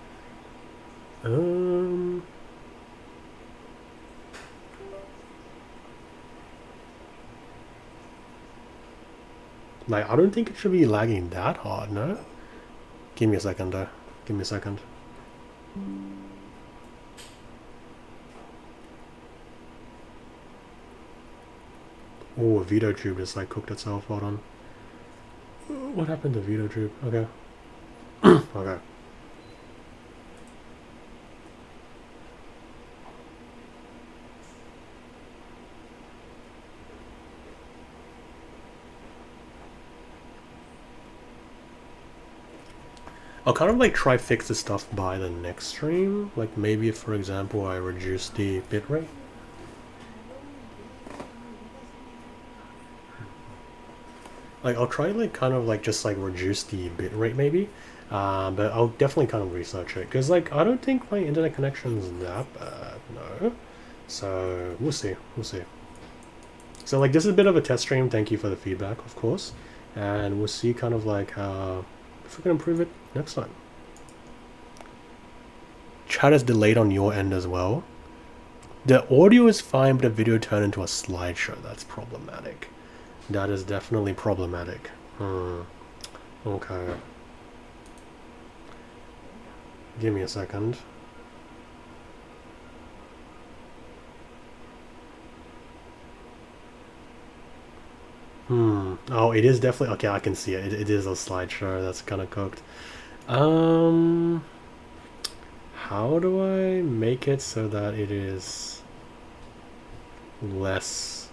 Like, I don't think it should be lagging that hard, no? Give me a second, though. Give me a second. Oh, a veto tube just like cooked itself. Hold on. What happened to veto tube? Okay. Okay. I'll kind of like try fix this stuff by the next stream. Like maybe if, for example, I reduce the bitrate. Like I'll try like kind of like just like reduce the bitrate maybe. But I'll definitely kind of research it because like I don't think my internet connection is that bad, no. So we'll see, we'll see. So like this is a bit of a test stream. Thank you for the feedback, of course, and we'll see kind of like how if we can improve it next time. Chat is delayed on your end as well. The audio is fine, but the video turned into a slideshow. That's problematic. That is definitely problematic. Okay. Give me a second. Oh, it is definitely... Okay, I can see it. It is a slideshow. That's kind of cooked. How do I make it so that it is less...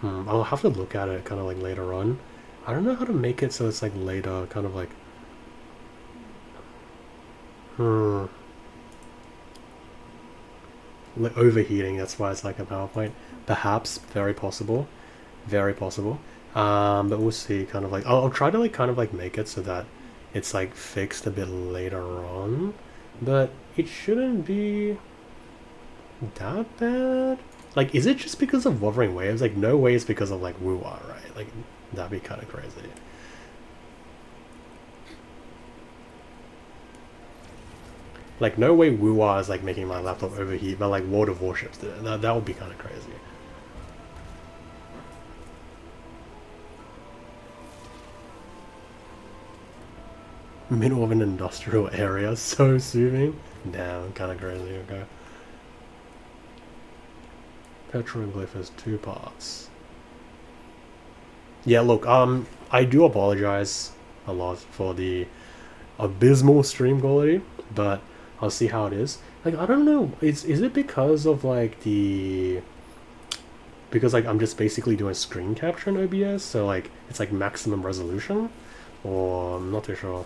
I'll have to look at it kind of like later on. I don't know how to make it so it's like later, kind of like... Like overheating, that's why it's like a PowerPoint. Perhaps, very possible. Very possible. But we'll see, kind of like... I'll try to like kind of like make it so that it's like fixed a bit later on. But it shouldn't be that bad. Like, is it just because of Wuthering Waves? Like, no way it's because of like woo-wah, right? Like, that'd be kind of crazy. Like, no way woo-wah is like making my laptop overheat, but like World of Warships did it. That would be kind of crazy. Middle of an industrial area, so soothing. Damn, kind of crazy. Okay. Petroglyph has 2 parts. Yeah, look, I do apologize a lot for the abysmal stream quality, but I'll see how it is. Like, I don't know, is it because of like the... Because like I'm just basically doing screen capture in OBS, so like it's like maximum resolution? Or I'm not too sure.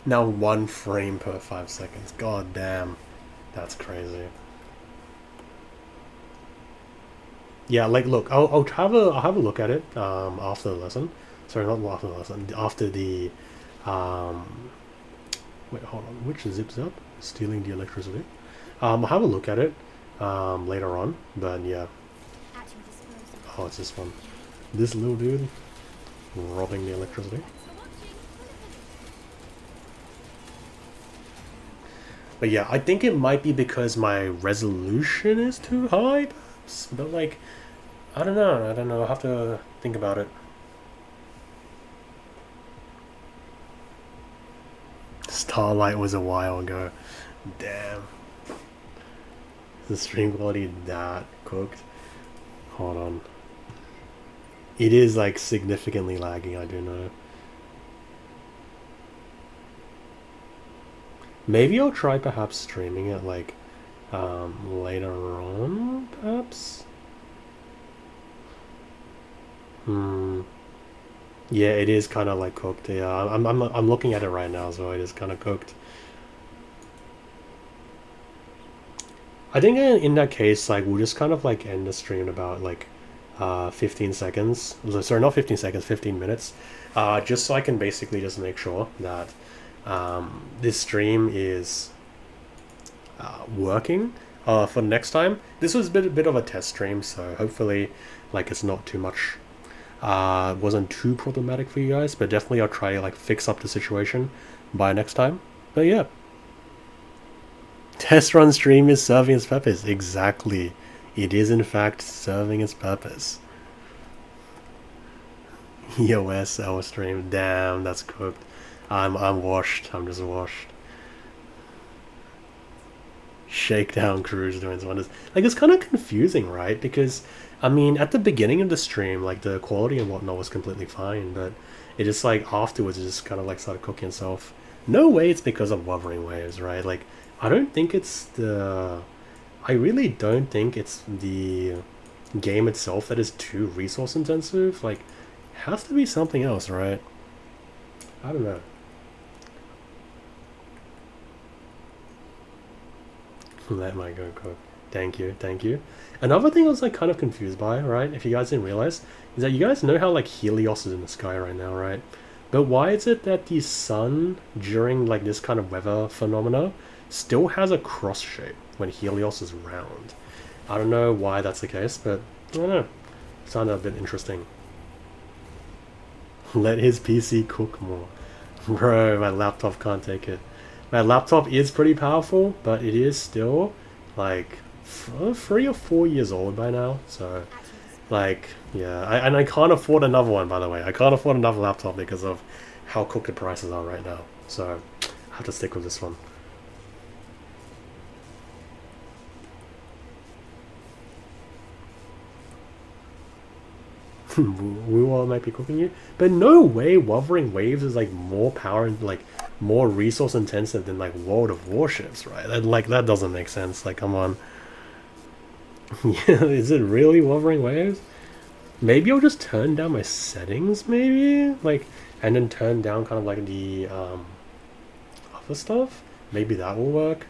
Now 1 frame per 5 seconds. God damn. That's crazy. Yeah, like look, I'll have a look at it after the lesson. Sorry, not after the lesson. After the wait, hold on. Which zips up? Stealing the electricity. I'll have a look at it later on. But yeah. Oh, it's this one. This little dude robbing the electricity. But yeah, I think it might be because my resolution is too high, perhaps. But like, I don't know. I'll have to think about it. Starlight was a while ago. Damn. The stream quality that cooked. Hold on. It is like significantly lagging, I do know. Maybe I'll try perhaps streaming it like later on, perhaps? Yeah, it is kind of like cooked. Yeah, I'm looking at it right now, so it is kind of cooked. I think in that case, like, we'll just kind of like end the stream in about like 15 seconds. Sorry, not 15 seconds, 15 minutes. Just so I can basically just make sure that this stream is working for next time. This was a bit of a test stream, so hopefully like it's not too much, wasn't too problematic for you guys, but definitely I'll try to like fix up the situation by next time. But yeah, test run stream is serving its purpose. Exactly, it is in fact serving its purpose. EOS our stream. Damn, that's cooked. I'm washed. I'm just washed. Shakedown Cruise doing some wonders. Like, it's kind of confusing, right? Because I mean, at the beginning of the stream, like the quality and whatnot was completely fine, but it just like afterwards it just kind of like started cooking itself. No way it's because of Wuthering Waves, right? Like I don't think it's the I really don't think it's the game itself that is too resource intensive. Like, has to be something else, right? I don't know. Let my go cook. Thank you, thank you. Another thing I was like kind of confused by, right? If you guys didn't realize, is that you guys know how like Helios is in the sky right now, right? But why is it that the sun during like this kind of weather phenomena still has a cross shape when Helios is round? I don't know why that's the case, but I don't know. Sounded a bit interesting. Let his PC cook more. Bro, my laptop can't take it. My laptop is pretty powerful, but it is still like 3 or 4 years old by now. So, like, yeah, and I can't afford another one. By the way, I can't afford another laptop because of how cooked the prices are right now. So, I have to stick with this one. Wu might be cooking you, but no way. Wuthering Waves is like more power and like more resource intensive than like World of Warships, right? That doesn't make sense. Like, come on. Yeah, is it really Wuthering Waves? Maybe I'll just turn down my settings, maybe like, and then turn down kind of like the other stuff. Maybe that will work.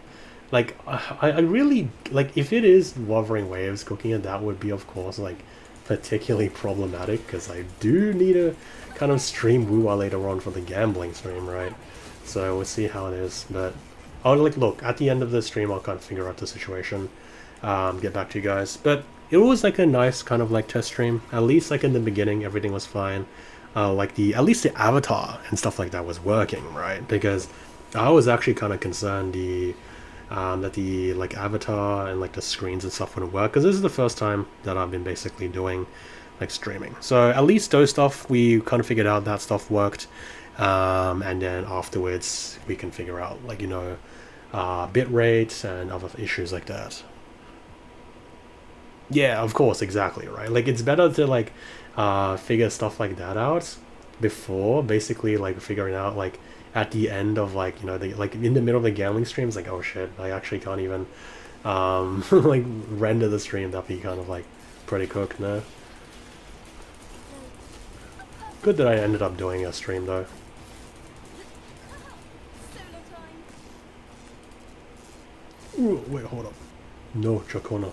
Like, I really like if it is Wuthering Waves cooking it, that would be of course like particularly problematic because I do need to kind of stream Wuwa later on for the gambling stream, right? So we'll see how it is. But I'll like look at the end of the stream. I'll kind of figure out the situation, get back to you guys. But it was like a nice kind of like test stream. At least like in the beginning, everything was fine. Like the at least the avatar and stuff like that was working, right? Because I was actually kind of concerned that the like avatar and like the screens and stuff wouldn't work because this is the first time that I've been basically doing like streaming. So at least those stuff we kind of figured out that stuff worked, and then afterwards we can figure out like bit rate and other issues like that. Yeah, of course, exactly, right? Like it's better to like figure stuff like that out before basically like figuring out like at the end of like like in the middle of the gambling stream it's like oh shit I actually can't even like render the stream. That'd be kind of like pretty cooked. No, good that I ended up doing a stream though. Ooh, wait, hold up. No, Chacona.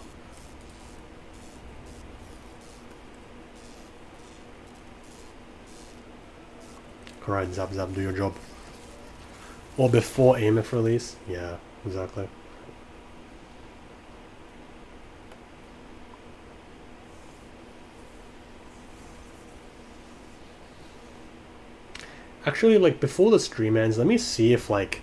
Alright, Zap Zap, do your job. Or before AMF release. Yeah, exactly. Actually, like before the stream ends, let me see if like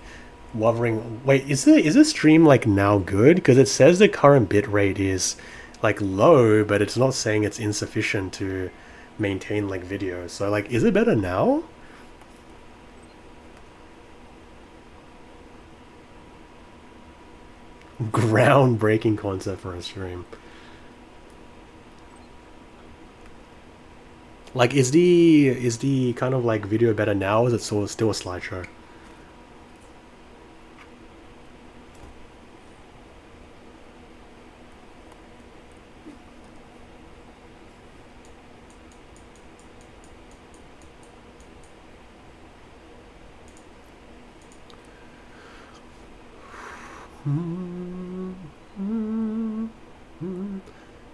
Wuthering. Wait, is this stream like now good? Because it says the current bitrate is like low, but it's not saying it's insufficient to maintain like videos. So like, is it better now? Groundbreaking concept for a stream. Like, is the kind of like video better now? Or is it still a slideshow?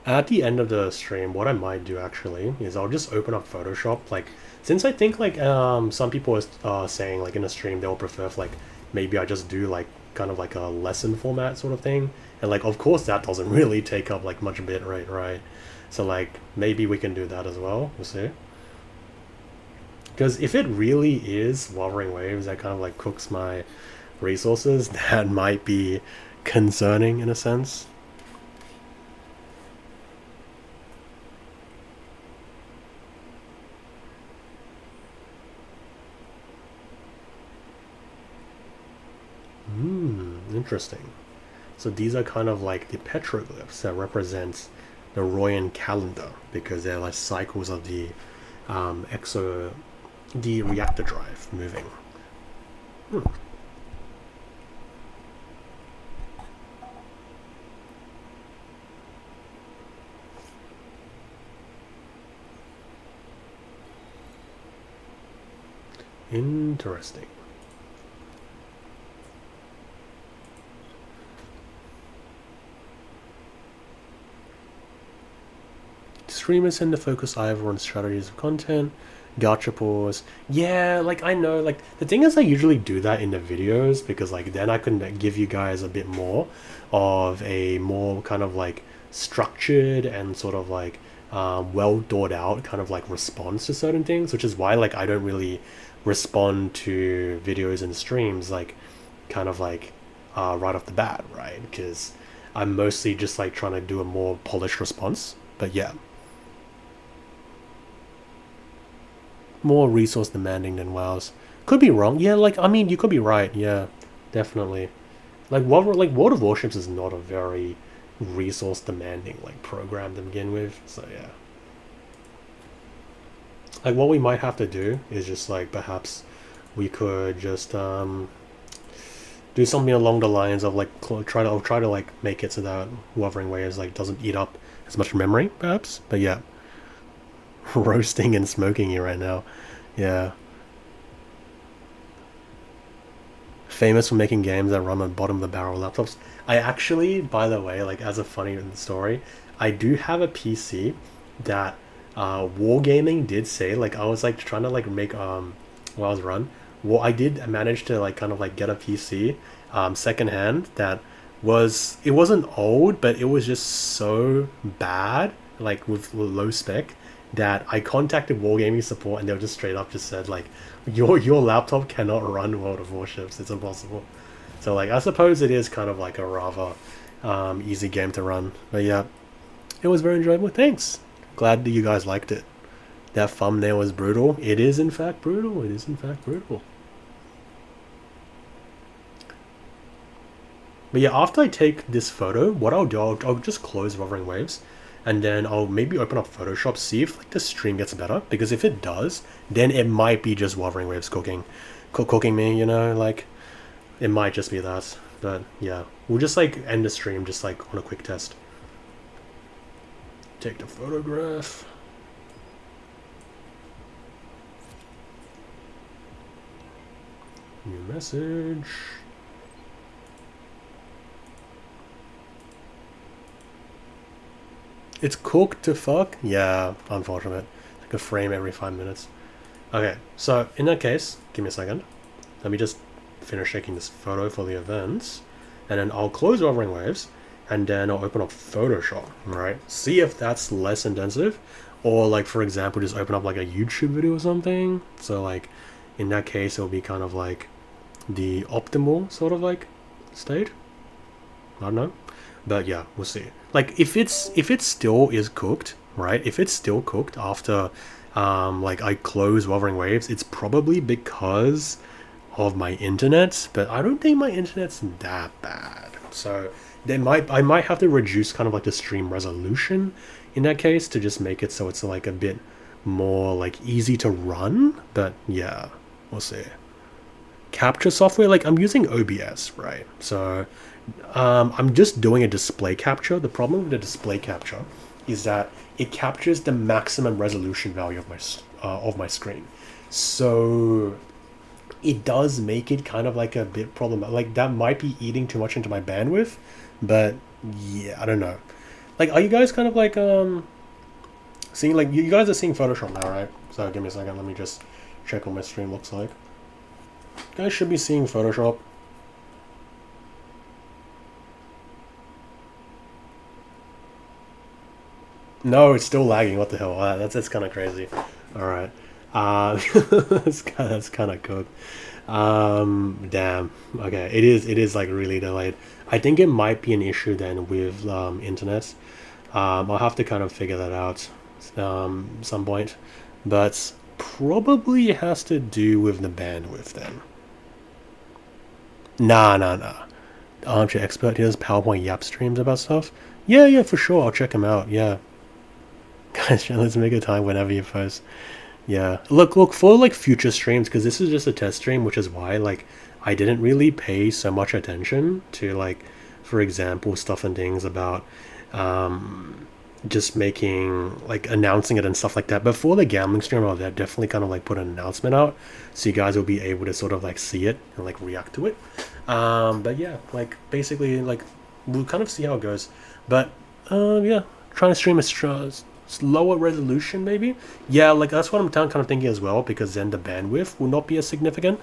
At the end of the stream, what I might do actually is I'll just open up Photoshop. Like, since I think like some people are saying like in a stream they'll prefer if, like maybe I just do like kind of like a lesson format sort of thing, and like of course that doesn't really take up like much bit rate, right? So like maybe we can do that as well. We'll see. Because if it really is Wuthering Waves that kind of like cooks my resources, that might be concerning in a sense. Interesting. So these are kind of like the petroglyphs that represent the Royan calendar because they're like cycles of the exo the reactor drive moving. Interesting. Streamers tend to focus either on strategies of content, gacha pause. Yeah, like I know, like the thing is I usually do that in the videos because like then I can give you guys a bit more of a more kind of like structured and sort of like well thought out kind of like response to certain things, which is why like I don't really respond to videos and streams like kind of like right off the bat, right? Because I'm mostly just like trying to do a more polished response. But yeah, more resource demanding than WoW's. Could be wrong. Yeah, like I mean, you could be right. Yeah, definitely. Like World of Warships is not a very resource demanding like program to begin with. So yeah. Like what we might have to do is just like perhaps we could just do something along the lines of like try to like make it so that Wuthering Waves like doesn't eat up as much memory perhaps. But yeah, roasting and smoking you right now. Yeah. Famous for making games that run on bottom of the barrel laptops. I actually, by the way, like as a funny story, I do have a PC that Wargaming did say like I was like trying to like make while I was run. Well, I did manage to like kind of like get a PC secondhand that was it wasn't old, but it was just so bad like with low spec that I contacted Wargaming support and they were just straight up just said like your laptop cannot run World of Warships. It's impossible. So like I suppose it is kind of like a rather easy game to run. But yeah, it was very enjoyable. Thanks. Glad that you guys liked it. That thumbnail was brutal. It is in fact brutal. It is in fact brutal. But yeah, after I take this photo, what I'll do, I'll just close Wuthering Waves, and then I'll maybe open up Photoshop, see if like the stream gets better. Because if it does, then it might be just Wuthering Waves cooking me. You know, like it might just be that. But yeah, we'll just like end the stream just like on a quick test. Take the photograph. New message. It's cooked to fuck? Yeah, unfortunate. Like a frame every 5 minutes. Okay, so in that case, give me a second. Let me just finish taking this photo for the events. And then I'll close Wuthering Waves. And then I'll open up Photoshop, right? See if that's less intensive. Or like, for example, just open up like a YouTube video or something. So like, in that case, it'll be kind of like the optimal sort of like state. I don't know. But yeah, we'll see. Like if it still is cooked, right? If it's still cooked after like I close Wuthering Waves, it's probably because of my internet, but I don't think my internet's that bad. So I might have to reduce kind of like the stream resolution in that case to just make it so it's like a bit more like easy to run. But yeah, we'll see. Capture software, like I'm using OBS, right? So I'm just doing a display capture. The problem with the display capture is that it captures the maximum resolution value of my screen. So it does make it kind of like a bit problematic. Like that might be eating too much into my bandwidth, but yeah, I don't know. Like, are you guys kind of like seeing like you guys are seeing Photoshop now, right? So give me a second. Let me just check what my stream looks like. You guys should be seeing Photoshop. No, it's still lagging. What the hell? That's kind of crazy. All right. That's kind of cool. Damn. Okay, it is like really delayed. I think it might be an issue then with internet. I'll have to kind of figure that out some point, but probably it has to do with the bandwidth then. Nah. Armchair expert. He does PowerPoint Yap streams about stuff. Yeah, for sure. I'll check him out. Yeah. Guys, let's make a time whenever you post. Yeah. Look for like future streams because this is just a test stream, which is why like I didn't really pay so much attention to like, for example, stuff and things about just making like announcing it and stuff like that. Before the gambling stream, I'll definitely kind of like put an announcement out so you guys will be able to sort of like see it and like react to it. But yeah, like basically like we'll kind of see how it goes. But yeah, trying to stream a slower resolution maybe. Yeah, like that's what I'm kind of thinking as well because then the bandwidth will not be as significant.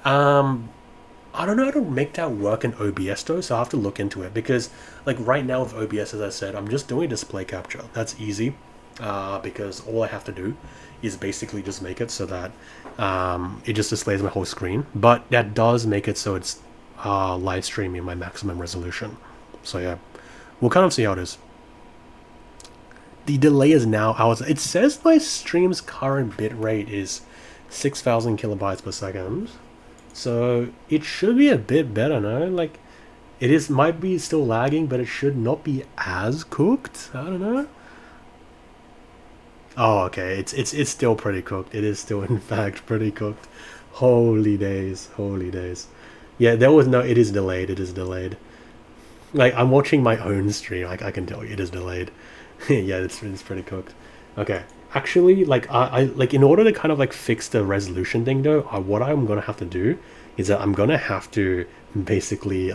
Um, I don't know how to make that work in OBS though, so I have to look into it because like right now with OBS, as I said, I'm just doing display capture. That's easy because all I have to do is basically just make it so that it just displays my whole screen. But that does make it so it's live streaming my maximum resolution. So yeah, we'll kind of see how it is. The delay is now out. It says my stream's current bitrate is 6,000 kilobytes per second. So it should be a bit better, no? Like it is might be still lagging, but it should not be as cooked. I don't know. Oh, okay. It's still pretty cooked. It is still in fact pretty cooked. Holy days, holy days. Yeah, there was no. It is delayed. It is delayed. Like I'm watching my own stream. Like I can tell you, it is delayed. Yeah, it's pretty cooked. Okay. Actually, like I like in order to kind of like fix the resolution thing though, what I'm gonna have to do is that I'm gonna have to basically